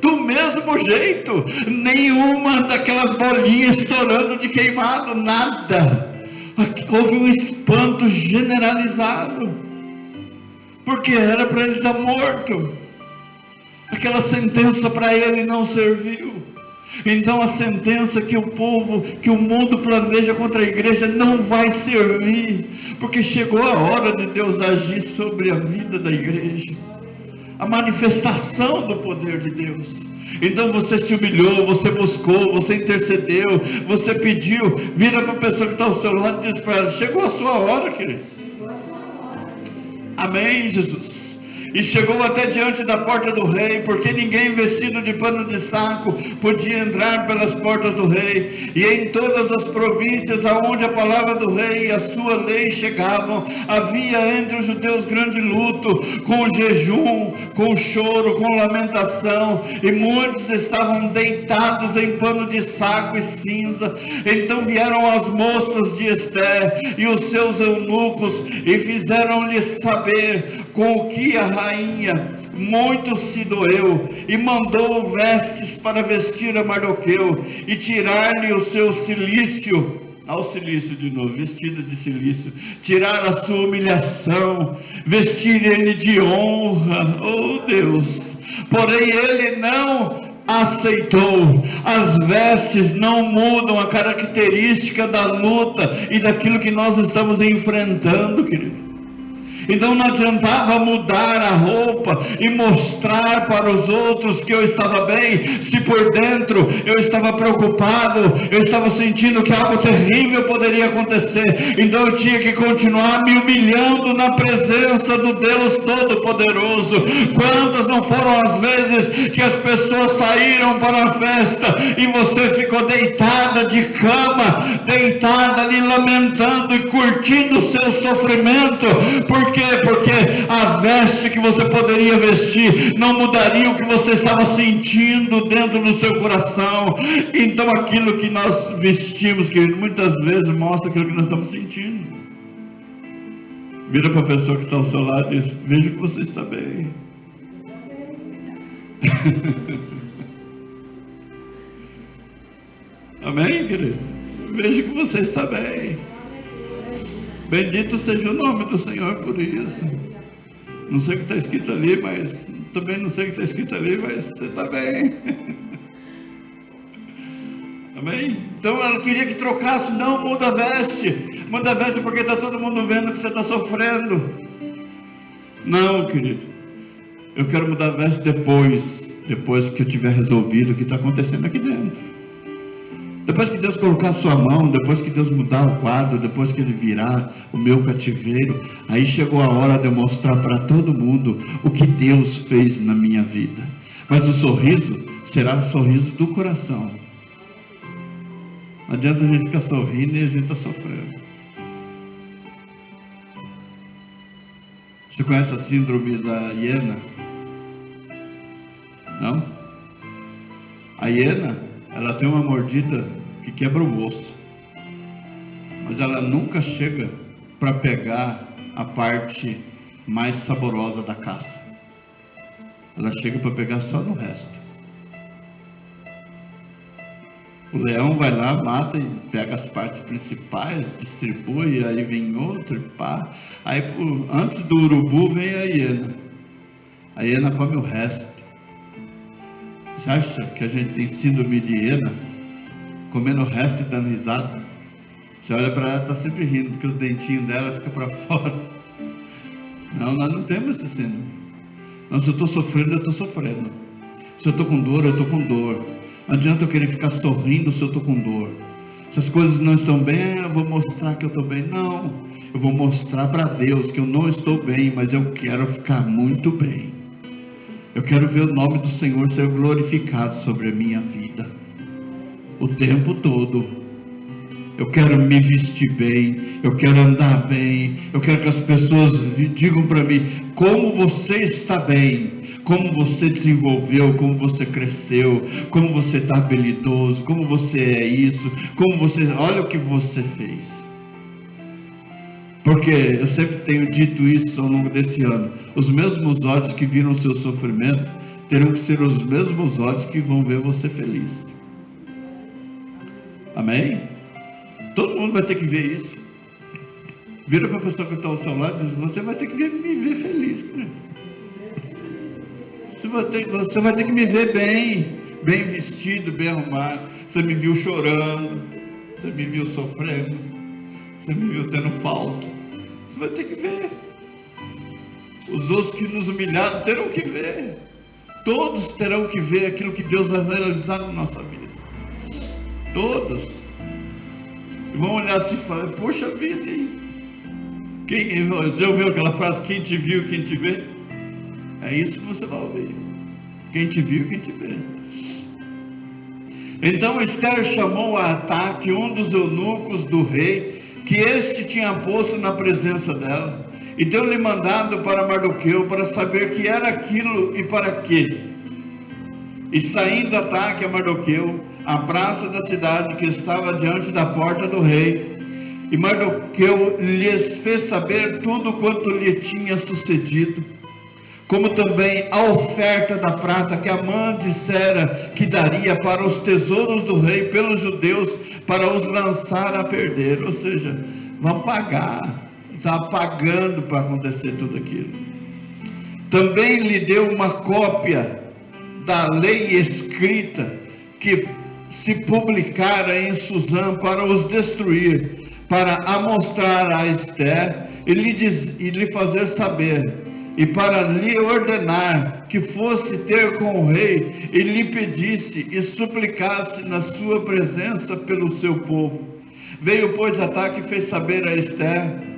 Do mesmo jeito, nenhuma daquelas bolinhas estourando de queimado, nada. Houve um espanto generalizado, porque era para ele estar morto. Aquela sentença para ele não serviu. Então a sentença que o mundo planeja contra a igreja não vai servir, porque chegou a hora de Deus agir sobre a vida da igreja, a manifestação do poder de Deus. Então você se humilhou, você buscou, você intercedeu, você pediu. Vira para a pessoa que está ao seu lado e diz para ela: chegou a sua hora, querido. Amém, Jesus. E chegou até diante da porta do rei, porque ninguém vestido de pano de saco podia entrar pelas portas do rei. E em todas as províncias aonde a palavra do rei e a sua lei chegavam, havia entre os judeus grande luto, com jejum, com choro, com lamentação, e muitos estavam deitados em pano de saco e cinza. Então vieram as moças de Ester e os seus eunucos, e fizeram-lhe saber com o que a rainha muito se doeu, e mandou vestes para vestir a Mardoqueu, e tirar-lhe o seu cilício, ao cilício de novo, vestido de cilício, tirar a sua humilhação, vestir ele de honra. Oh Deus! Porém ele não aceitou. As vestes não mudam a característica da luta e daquilo que nós estamos enfrentando, querido. Então não adiantava mudar a roupa e mostrar para os outros que eu estava bem, se por dentro eu estava preocupado, eu estava sentindo que algo terrível poderia acontecer. Então eu tinha que continuar me humilhando na presença do Deus Todo-Poderoso. Quantas não foram as vezes que as pessoas saíram para a festa e você ficou deitada de cama, deitada ali lamentando e curtindo o seu sofrimento? Por quê? Porque a veste que você poderia vestir não mudaria o que você estava sentindo dentro do seu coração. Então aquilo que nós vestimos, querido, muitas vezes mostra aquilo que nós estamos sentindo. Vira para a pessoa que está ao seu lado e diz: veja que você está bem. Amém, querido? Veja que você está bem. Bendito seja o nome do Senhor por isso. Não sei o que está escrito ali, mas também não sei o que está escrito ali, mas você está bem. Amém? Então ela queria que trocasse. Não, muda a veste. Muda a veste porque está todo mundo vendo que você está sofrendo. Não, querido. Eu quero mudar a veste depois que eu tiver resolvido o que está acontecendo aqui dentro. Depois que Deus colocar a sua mão, depois que Deus mudar o quadro, depois que Ele virar o meu cativeiro, aí chegou a hora de eu mostrar para todo mundo o que Deus fez na minha vida. Mas o sorriso será o sorriso do coração. Não adianta a gente ficar sorrindo e a gente está sofrendo. Você conhece a síndrome da hiena? Não? A hiena, ela tem uma mordida que quebra o osso, mas ela nunca chega para pegar a parte mais saborosa da caça. Ela chega para pegar só no resto. O leão vai lá, mata e pega as partes principais, distribui, aí vem outro e pá. Aí antes do urubu vem a hiena. A hiena come o resto. Você acha que a gente tem síndrome de hiena? Comendo o resto e dando risada? Você olha para ela, está sempre rindo, porque os dentinhos dela ficam para fora. Não, nós não temos esse síndrome. Não, se eu estou sofrendo, eu estou sofrendo. Se eu estou com dor, eu estou com dor. Não adianta eu querer ficar sorrindo se eu estou com dor. Se as coisas não estão bem, eu vou mostrar que eu estou bem. Não, eu vou mostrar para Deus que eu não estou bem, mas eu quero ficar muito bem. Eu quero ver o nome do Senhor ser glorificado sobre a minha vida, o tempo todo. Eu quero me vestir bem, eu quero andar bem, eu quero que as pessoas digam para mim: como você está bem, como você desenvolveu, como você cresceu, como você está habilidoso, como você é isso, como você, olha o que você fez. Porque eu sempre tenho dito isso ao longo desse ano, os mesmos olhos que viram o seu sofrimento, terão que ser os mesmos olhos que vão ver você feliz. Amém? Todo mundo vai ter que ver isso. Vira para a pessoa que está ao seu lado e diz: você vai ter que me ver feliz. Você vai ter que me ver bem vestido, bem arrumado. Você me viu chorando, você me viu sofrendo, você me viu tendo falta. Você vai ter que ver. Os outros que nos humilharam terão que ver. Todos terão que ver aquilo que Deus vai realizar na nossa vida. Todos. E vão olhar assim e falar: poxa vida, hein? Você ouviu aquela frase: quem te viu, quem te vê? É isso que você vai ouvir. Quem te viu, quem te vê. Então Esther chamou a Ataque, um dos eunucos do rei, que este tinha posto na presença dela, e deu-lhe mandado para Mardoqueu, para saber que era aquilo e para quê. E saindo Ataque a Mardoqueu, à praça da cidade que estava diante da porta do rei, e Mardoqueu lhes fez saber tudo quanto lhe tinha sucedido, como também a oferta da prata que Amã dissera que daria para os tesouros do rei pelos judeus, para os lançar a perder. Ou seja, vão pagar, está pagando para acontecer tudo aquilo. Também lhe deu uma cópia da lei escrita que se publicara em Suzã para os destruir, para amostrar a Esther e lhe fazer saber, e para lhe ordenar que fosse ter com o rei e lhe pedisse e suplicasse na sua presença pelo seu povo. Veio, pois, Ataque e fez saber a Esther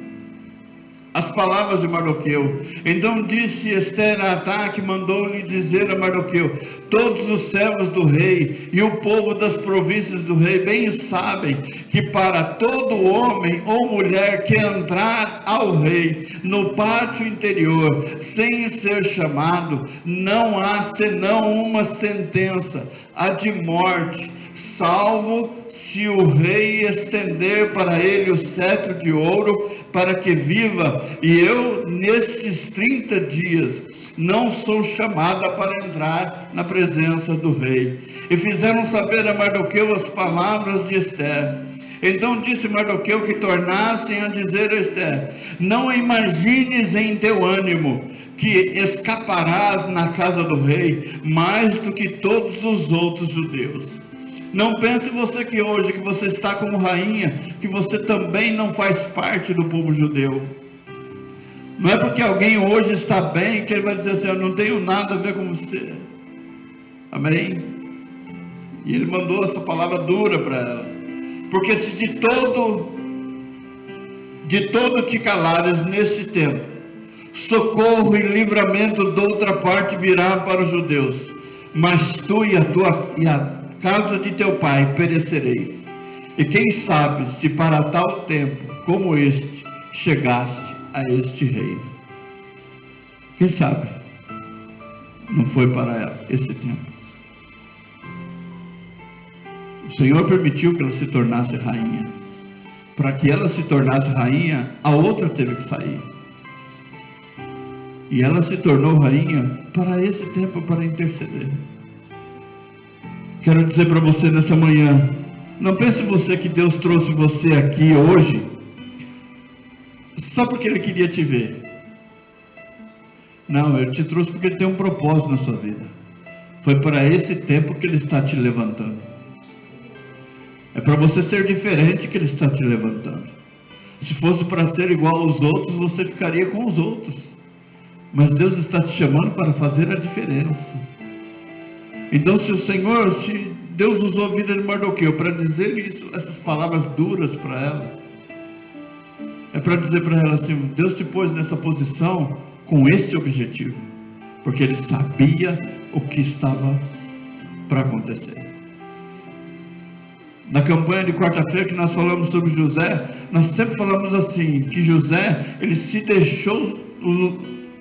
as palavras de Mardoqueu. Então disse Esther a Ataque, mandou-lhe dizer a Mardoqueu: todos os servos do rei e o povo das províncias do rei bem sabem que para todo homem ou mulher que entrar ao rei no pátio interior sem ser chamado, não há senão uma sentença, a de morte, salvo se o rei estender para ele o cetro de ouro para que viva, e eu nestes 30 dias não sou chamada para entrar na presença do rei. E fizeram saber a Mardoqueu as palavras de Esther. Então disse Mardoqueu que tornassem a dizer a Esther: não imagines em teu ânimo que escaparás na casa do rei mais do que todos os outros judeus. Não pense você que hoje que você está como rainha, que você também não faz parte do povo judeu. Não é porque alguém hoje está bem que ele vai dizer assim: eu não tenho nada a ver com você. Amém? E ele mandou essa palavra dura para ela. Porque se de todo te calares nesse tempo, socorro e livramento de outra parte virá para os judeus, mas tu e a casa de teu pai perecereis. E quem sabe se para tal tempo como este chegaste a este reino. Quem sabe não foi para esse tempo. O Senhor permitiu que ela se tornasse rainha. Para que ela se tornasse rainha, a outra teve que sair. E ela se tornou rainha para esse tempo, para interceder. Quero dizer para você nessa manhã: não pense você que Deus trouxe você aqui hoje só porque Ele queria te ver. Não, Ele te trouxe porque Ele tem um propósito na sua vida. Foi para esse tempo que Ele está te levantando. É para você ser diferente que Ele está te levantando. Se fosse para ser igual aos outros, você ficaria com os outros. Mas Deus está te chamando para fazer a diferença. Então, se Deus usou a vida de Mardoqueu para dizer isso, essas palavras duras para ela, é para dizer para ela assim: Deus te pôs nessa posição com esse objetivo, porque Ele sabia o que estava para acontecer. Na campanha de quarta-feira que nós falamos sobre José, nós sempre falamos assim, que José, ele se deixou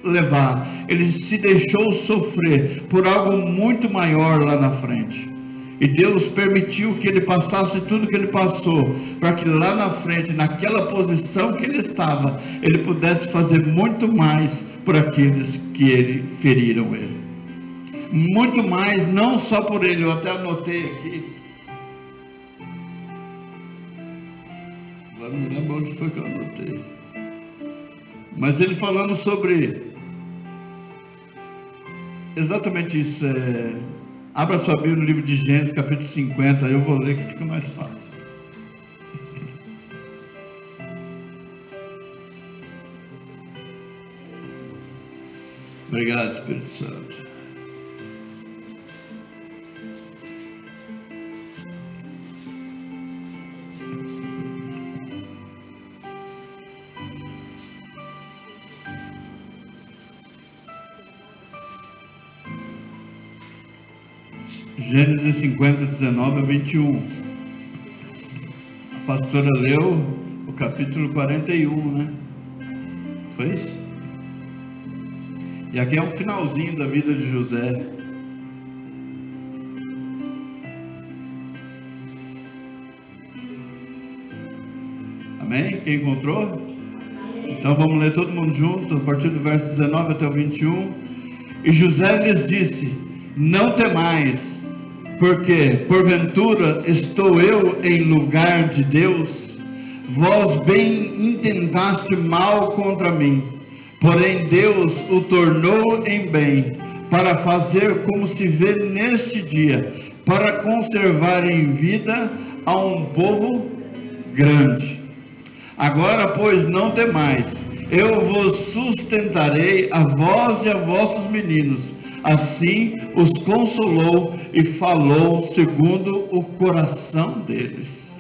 levar, ele se deixou sofrer por algo muito maior lá na frente. E Deus permitiu que ele passasse tudo que ele passou, para que lá na frente, naquela posição que ele estava, ele pudesse fazer muito mais por aqueles que ele feriram ele. Muito mais, não só por ele, eu até anotei aqui. Agora não lembro onde foi que eu anotei. Mas ele falando sobre exatamente isso. Abra sua Bíblia no livro de Gênesis, capítulo 50. Eu vou ler que fica mais fácil. Obrigado, Espírito Santo. Gênesis 50, 19 a 21. A pastora leu o capítulo 41, né? Foi isso? E aqui é um finalzinho da vida de José. Amém? Quem encontrou? Então vamos ler todo mundo junto, a partir do verso 19 até o 21. E José lhes disse: não temais, porque porventura estou eu em lugar de Deus? Vós bem intentaste mal contra mim, porém Deus o tornou em bem, para fazer como se vê neste dia, para conservar em vida a um povo grande. Agora, pois, não temais, eu vos sustentarei, a vós e a vossos meninos. Assim os consolou e falou segundo o coração deles.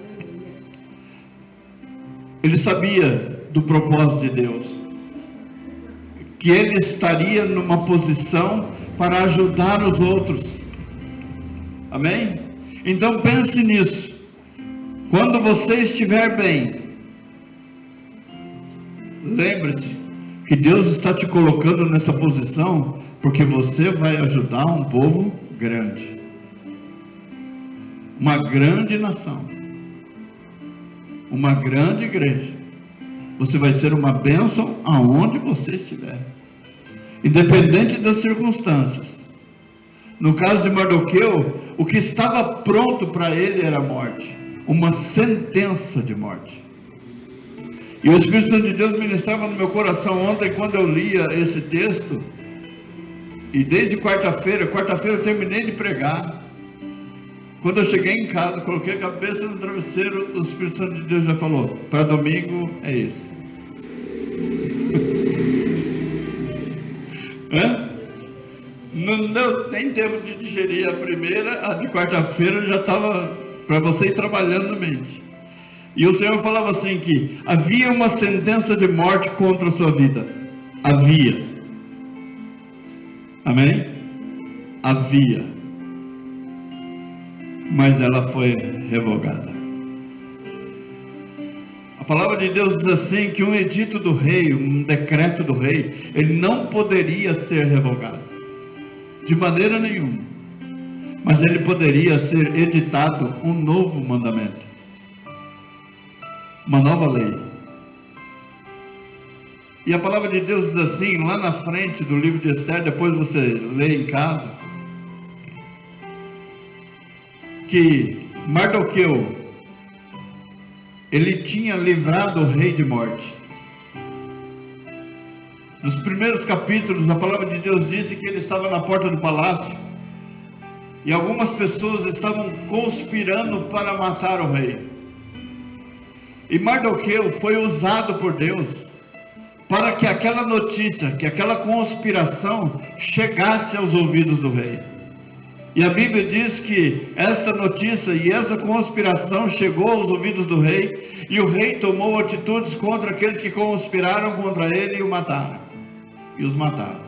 Ele sabia do propósito de Deus, que ele estaria numa posição para ajudar os outros. Amém? Então pense nisso. Quando você estiver bem, lembre-se que Deus está te colocando nessa posição porque você vai ajudar um povo grande, uma grande nação, uma grande igreja. Você vai ser uma bênção aonde você estiver, independente das circunstâncias. No caso de Mardoqueu, o que estava pronto para ele era a morte, uma sentença de morte. E o Espírito Santo de Deus ministrava no meu coração ontem, quando eu lia esse texto. E desde quarta-feira eu terminei de pregar. Quando eu cheguei em casa, coloquei a cabeça no travesseiro, o Espírito Santo de Deus já falou: para domingo é isso. Não deu nem tempo de digerir a primeira, a de quarta-feira já estava para você ir trabalhando na mente. E o Senhor falava assim, que havia uma sentença de morte contra a sua vida. Havia. Amém? Havia. Mas ela foi revogada. A palavra de Deus diz assim, que um edito do rei, um decreto do rei, ele não poderia ser revogado, de maneira nenhuma. Mas ele poderia ser editado um novo mandamento, uma nova lei. E a palavra de Deus diz assim, lá na frente do livro de Esther, depois você lê em casa, que Mardoqueu, ele tinha livrado o rei de morte. Nos primeiros capítulos, a palavra de Deus disse que ele estava na porta do palácio, e algumas pessoas estavam conspirando para matar o rei. E Mardoqueu foi usado por Deus para que aquela notícia, que aquela conspiração chegasse aos ouvidos do rei. E a Bíblia diz que esta notícia e essa conspiração chegou aos ouvidos do rei, e o rei tomou atitudes contra aqueles que conspiraram contra ele e o mataram. E os mataram.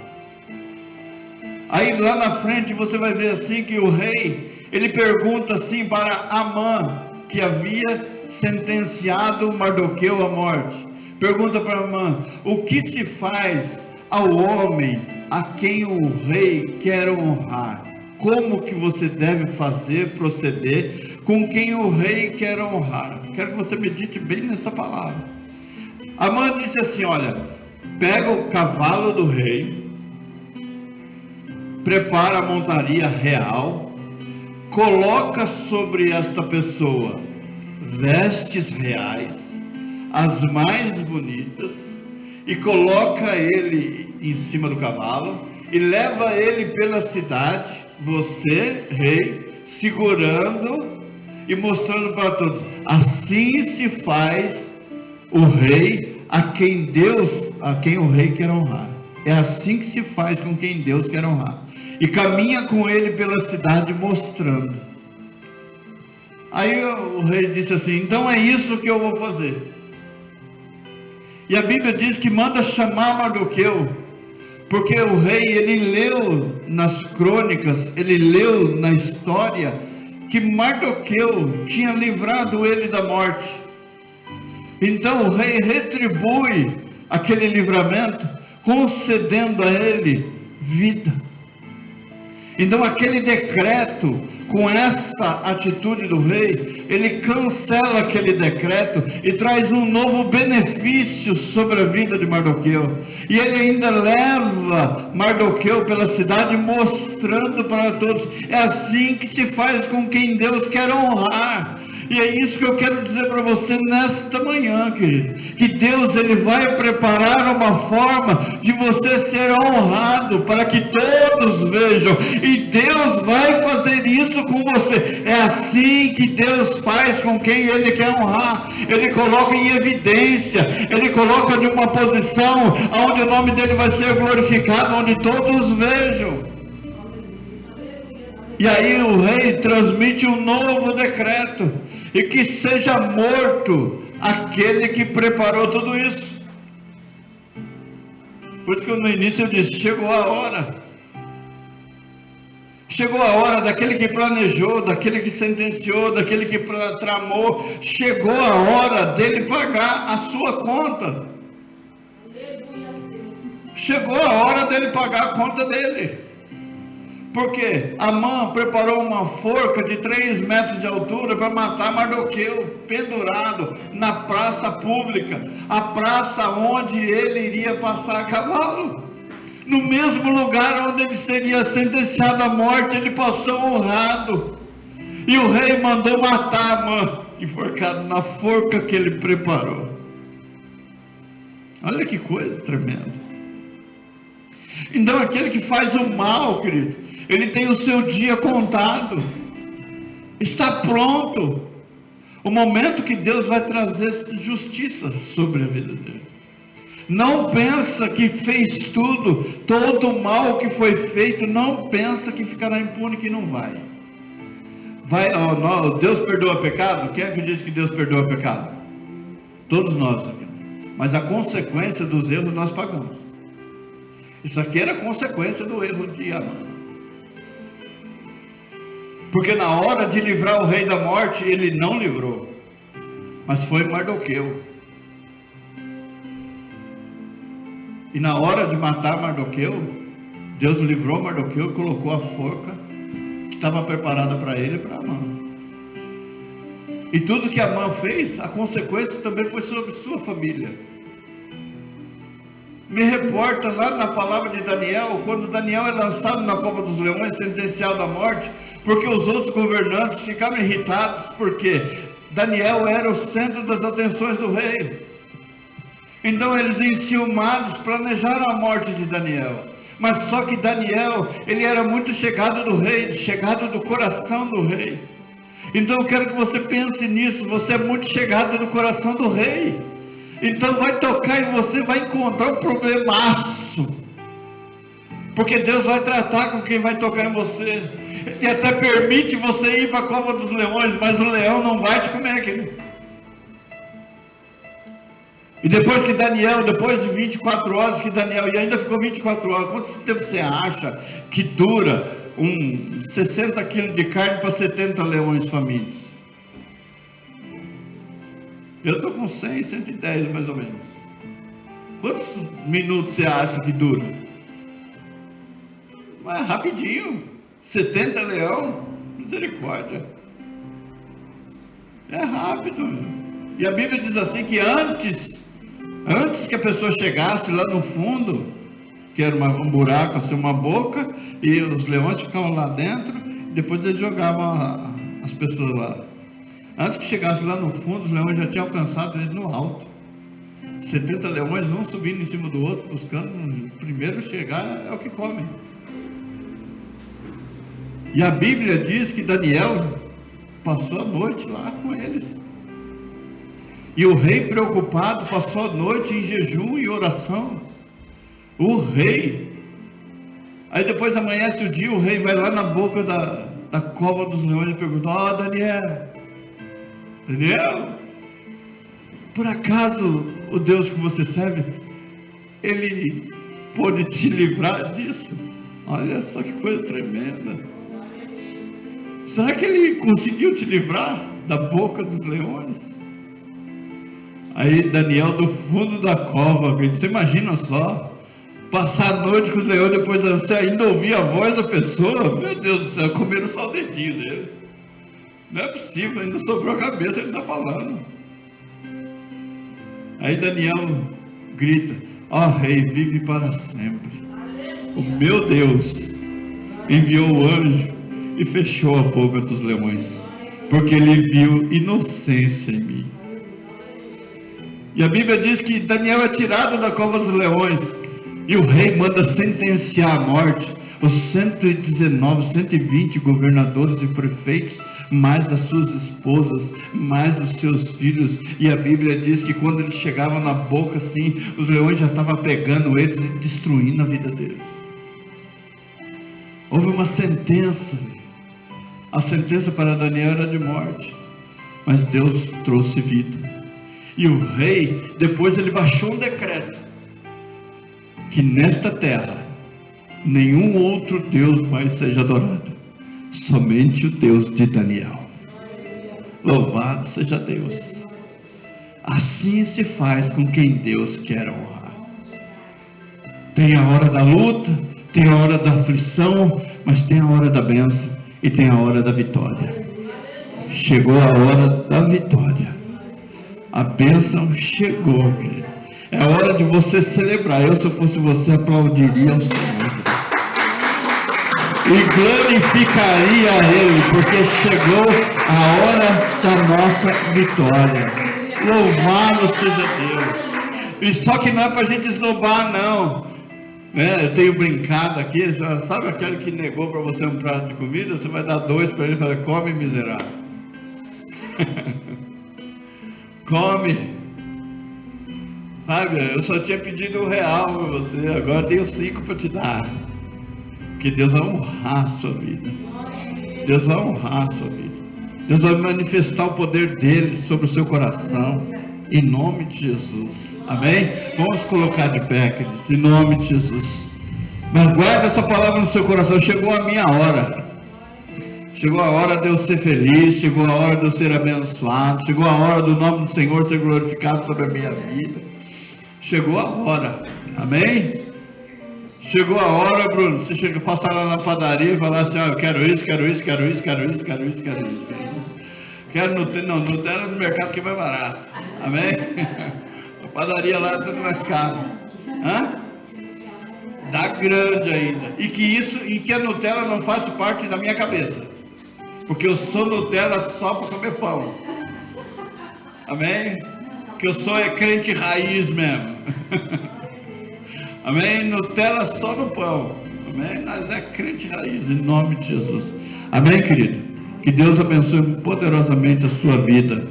Aí lá na frente você vai ver assim que o rei, ele pergunta assim para Amã, que havia sentenciado Mardoqueu à morte. Pergunta para Amã: o que se faz ao homem a quem o rei quer honrar. Como que você deve fazer, proceder com quem o rei quer honrar? Quero que você medite bem nessa palavra. Amã disse assim: olha, pega o cavalo do rei, prepara a montaria real, coloca sobre esta pessoa vestes reais, as mais bonitas, e coloca ele em cima do cavalo e leva ele pela cidade, você, rei, segurando e mostrando para todos. Assim se faz o rei a quem o rei quer honrar. É assim que se faz com quem Deus quer honrar. E caminha com ele pela cidade mostrando. Aí o rei disse assim: então é isso que eu vou fazer. E a Bíblia diz que manda chamar Mardoqueu, porque o rei, ele leu nas crônicas, ele leu na história que Mardoqueu tinha livrado ele da morte. Então o rei retribui aquele livramento, concedendo a ele vida. Então aquele decreto, com essa atitude do rei, ele cancela aquele decreto e traz um novo benefício sobre a vida de Mardoqueu. E ele ainda leva Mardoqueu pela cidade, mostrando para todos. É assim que se faz com quem Deus quer honrar. E é isso que eu quero dizer para você nesta manhã, querido, que Deus, ele vai preparar uma forma de você ser honrado, para que todos vejam, e Deus vai fazer isso com você. É assim que Deus faz com quem ele quer honrar. Ele coloca em evidência, ele coloca de uma posição onde o nome dele vai ser glorificado, onde todos vejam. E aí o rei transmite um novo decreto: e que seja morto aquele que preparou tudo isso. Por isso que no início eu disse: chegou a hora. Chegou a hora daquele que planejou, daquele que sentenciou, daquele que tramou. Chegou a hora dele pagar a sua conta. Chegou a hora dele pagar a conta dele. Porque Amã preparou uma forca de 3 metros de altura para matar Mardoqueu, pendurado na praça pública, a praça onde ele iria passar a cavalo. No mesmo lugar onde ele seria sentenciado à morte, ele passou honrado. E o rei mandou matar Amã, enforcado na forca que ele preparou. Olha que coisa tremenda. Então aquele que faz o mal, querido, ele tem o seu dia contado, está pronto o momento que Deus vai trazer justiça sobre a vida dele. Não pensa que fez tudo, todo o mal que foi feito, não pensa que ficará impune, que não vai. Deus perdoa pecado? Quem acredita que Deus perdoa pecado? Todos nós, mas a consequência dos erros nós pagamos. Isso aqui era consequência do erro de Amã. Porque na hora de livrar o rei da morte, ele não livrou, mas foi Mardoqueu. E na hora de matar Mardoqueu, Deus livrou Mardoqueu e colocou a forca que estava preparada para ele e para Amã. E tudo que Amã fez, a consequência também foi sobre sua família. Me reporta lá na palavra de Daniel, quando Daniel é lançado na cova dos leões, sentenciado à morte, porque os outros governantes ficaram irritados, porque Daniel era o centro das atenções do rei. Então eles, enciumados, planejaram a morte de Daniel. Mas só que Daniel, ele era muito chegado do rei, chegado do coração do rei. Então eu quero que você pense nisso, você é muito chegado do coração do rei. Então vai tocar em você, vai encontrar um problemaço, porque Deus vai tratar com quem vai tocar em você. Ele até permite você ir para a cova dos leões, mas o leão não vai te comer, querido. E depois de 24 horas que Daniel, e ainda ficou 24 horas, quanto tempo você acha que dura 60 quilos de carne para 70 leões famintos? Eu estou com 100, 110 mais ou menos. Quantos minutos você acha que dura? Mas rapidinho. 70 leão, misericórdia. É rápido. E a Bíblia diz assim que antes que a pessoa chegasse lá no fundo, que era um buraco, assim, uma boca, e os leões ficavam lá dentro, depois eles jogavam as pessoas lá. Antes que chegasse lá no fundo, os leões já tinham alcançado eles no alto. 70 leões, um subindo em cima do outro, buscando o primeiro chegar, é o que comem. E a Bíblia diz que Daniel passou a noite lá com eles. E o rei, preocupado, passou a noite em jejum e oração. O rei. Aí depois amanhece o dia, o rei vai lá na boca da cova dos leões e pergunta: Daniel, por acaso o Deus que você serve, ele pôde te livrar disso? Olha só que coisa tremenda. Será que ele conseguiu te livrar da boca dos leões? Aí Daniel, do fundo da cova, você imagina só, passar a noite com os leões, depois você ainda ouvir a voz da pessoa. Meu Deus do céu, comeram só o dedinho dele. Não é possível, ainda sobrou a cabeça, ele está falando. Aí Daniel grita: rei, vive para sempre. O meu Deus enviou o anjo e fechou a boca dos leões, porque ele viu inocência em mim. E a Bíblia diz que Daniel é tirado da cova dos leões, e o rei manda sentenciar à morte os 120 governadores e prefeitos, mais as suas esposas, mais os seus filhos. E a Bíblia diz que quando eles chegavam na boca assim, os leões já estavam pegando eles e destruindo a vida deles. Houve uma sentença. A sentença para Daniel era de morte, mas Deus trouxe vida. E o rei, depois ele baixou um decreto, que nesta terra, nenhum outro Deus mais seja adorado, somente o Deus de Daniel. Louvado seja Deus. Assim se faz com quem Deus quer honrar. Tem a hora da luta, tem a hora da aflição, mas tem a hora da bênção e tem a hora da vitória. Chegou a hora da vitória. A bênção chegou, querido. É a hora de você celebrar. Eu, se eu fosse você, aplaudiria ao Senhor e glorificaria a Ele, porque chegou a hora da nossa vitória. Louvado seja Deus. E só que não é para a gente esnobar, não. Eu tenho brincado aqui, sabe aquele que negou para você um prato de comida? Você vai dar 2 para ele e fala: come, miserável. Come. Sabe, eu só tinha pedido R$1 para você, agora tenho 5 para te dar. Porque Deus vai honrar a sua vida. Deus vai honrar a sua vida. Deus vai manifestar o poder dele sobre o seu coração, em nome de Jesus. Amém? Vamos colocar de pé, queridos, em nome de Jesus. Mas guarda essa palavra no seu coração. Chegou a minha hora. Chegou a hora de eu ser feliz, chegou a hora de eu ser abençoado, chegou a hora do nome do Senhor ser glorificado sobre a minha vida. Chegou a hora, amém? Chegou a hora, Bruno, você chega, passar lá na padaria e falar assim: eu quero isso, quero isso, quero isso, quero isso, quero isso, quero isso, quero isso. Quero Nutella no mercado que é mais barato, amém? A padaria lá é tudo mais caro. Dá grande ainda. E que a Nutella não faça parte da minha cabeça, porque eu sou Nutella só para comer pão, amém? Que eu sou crente raiz mesmo. Amém? Nutella só no pão, amém? Nós é crente raiz, em nome de Jesus, amém, querido? Que Deus abençoe poderosamente a sua vida.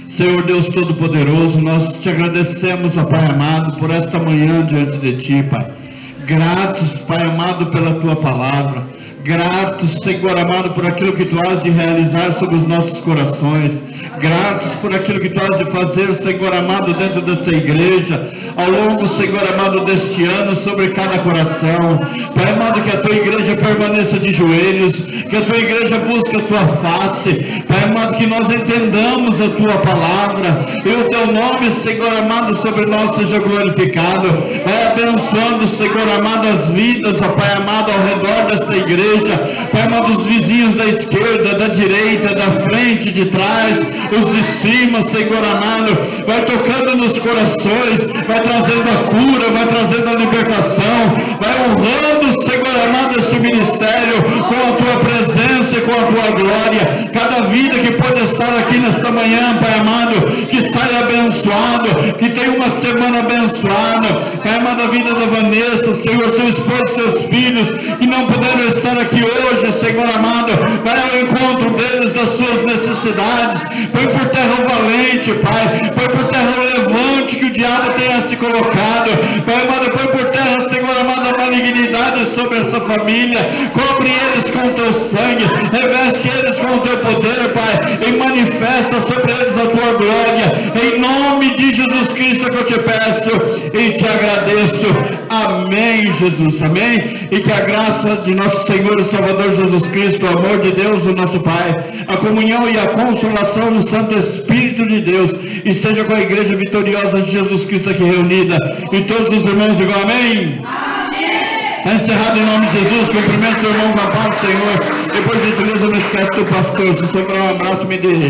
Senhor Deus Todo-Poderoso, nós te agradecemos, ó Pai amado, por esta manhã diante de Ti, Pai. Gratos, Pai amado, pela Tua palavra. Gratos, Senhor amado, por aquilo que Tu has de realizar sobre os nossos corações. Gratos por aquilo que Tu has de fazer, Senhor amado, dentro desta igreja, ao longo, Senhor amado, deste ano, sobre cada coração. Pai amado, que a Tua igreja permaneça de joelhos, que a Tua igreja busque a Tua face. Pai amado, que nós entendamos a Tua palavra, e o Teu nome, Senhor amado, sobre nós seja glorificado. Vai abençoando, Senhor amado, as vidas, ó Pai amado, ao redor desta igreja. Pai amado, os vizinhos da esquerda, da direita, da frente, de trás, os de cima, Senhor amado, vai tocando nos corações, vai trazendo a cura, vai trazendo a libertação, vai honrando, Senhor amado, este ministério com a Tua presença e com a Tua glória. Cada vida que pode estar aqui nesta manhã, Pai amado, que saia abençoado, que tenha uma semana abençoada. Pai amado, a vida da Vanessa, Senhor, seu esposo, seus filhos, que não puderam estar aqui hoje, Senhor amado, vai ao encontro deles, das suas necessidades. Põe por terra o valente, Pai. Põe por terra o levante que o diabo tenha se colocado. Pai amado, põe por terra, Senhor amado, a malignidade sobre essa família. Cobre eles com o Teu sangue. Reveste eles com o Teu poder, Pai. E manifesta sobre eles a Tua glória. Em nome de Jesus Cristo que eu te peço e te agradeço. Amém, Jesus. Amém. E que a graça de nosso Senhor e Salvador Jesus Cristo, o amor de Deus, o nosso Pai, a comunhão e a consolação do Santo Espírito de Deus esteja com a igreja vitoriosa de Jesus Cristo aqui reunida. E todos os irmãos digam amém. Está encerrado em nome de Jesus. Cumprimento seu irmão com a paz do Senhor. Depois de tudo, não esquece do pastor. Se sobrar um abraço, me dê.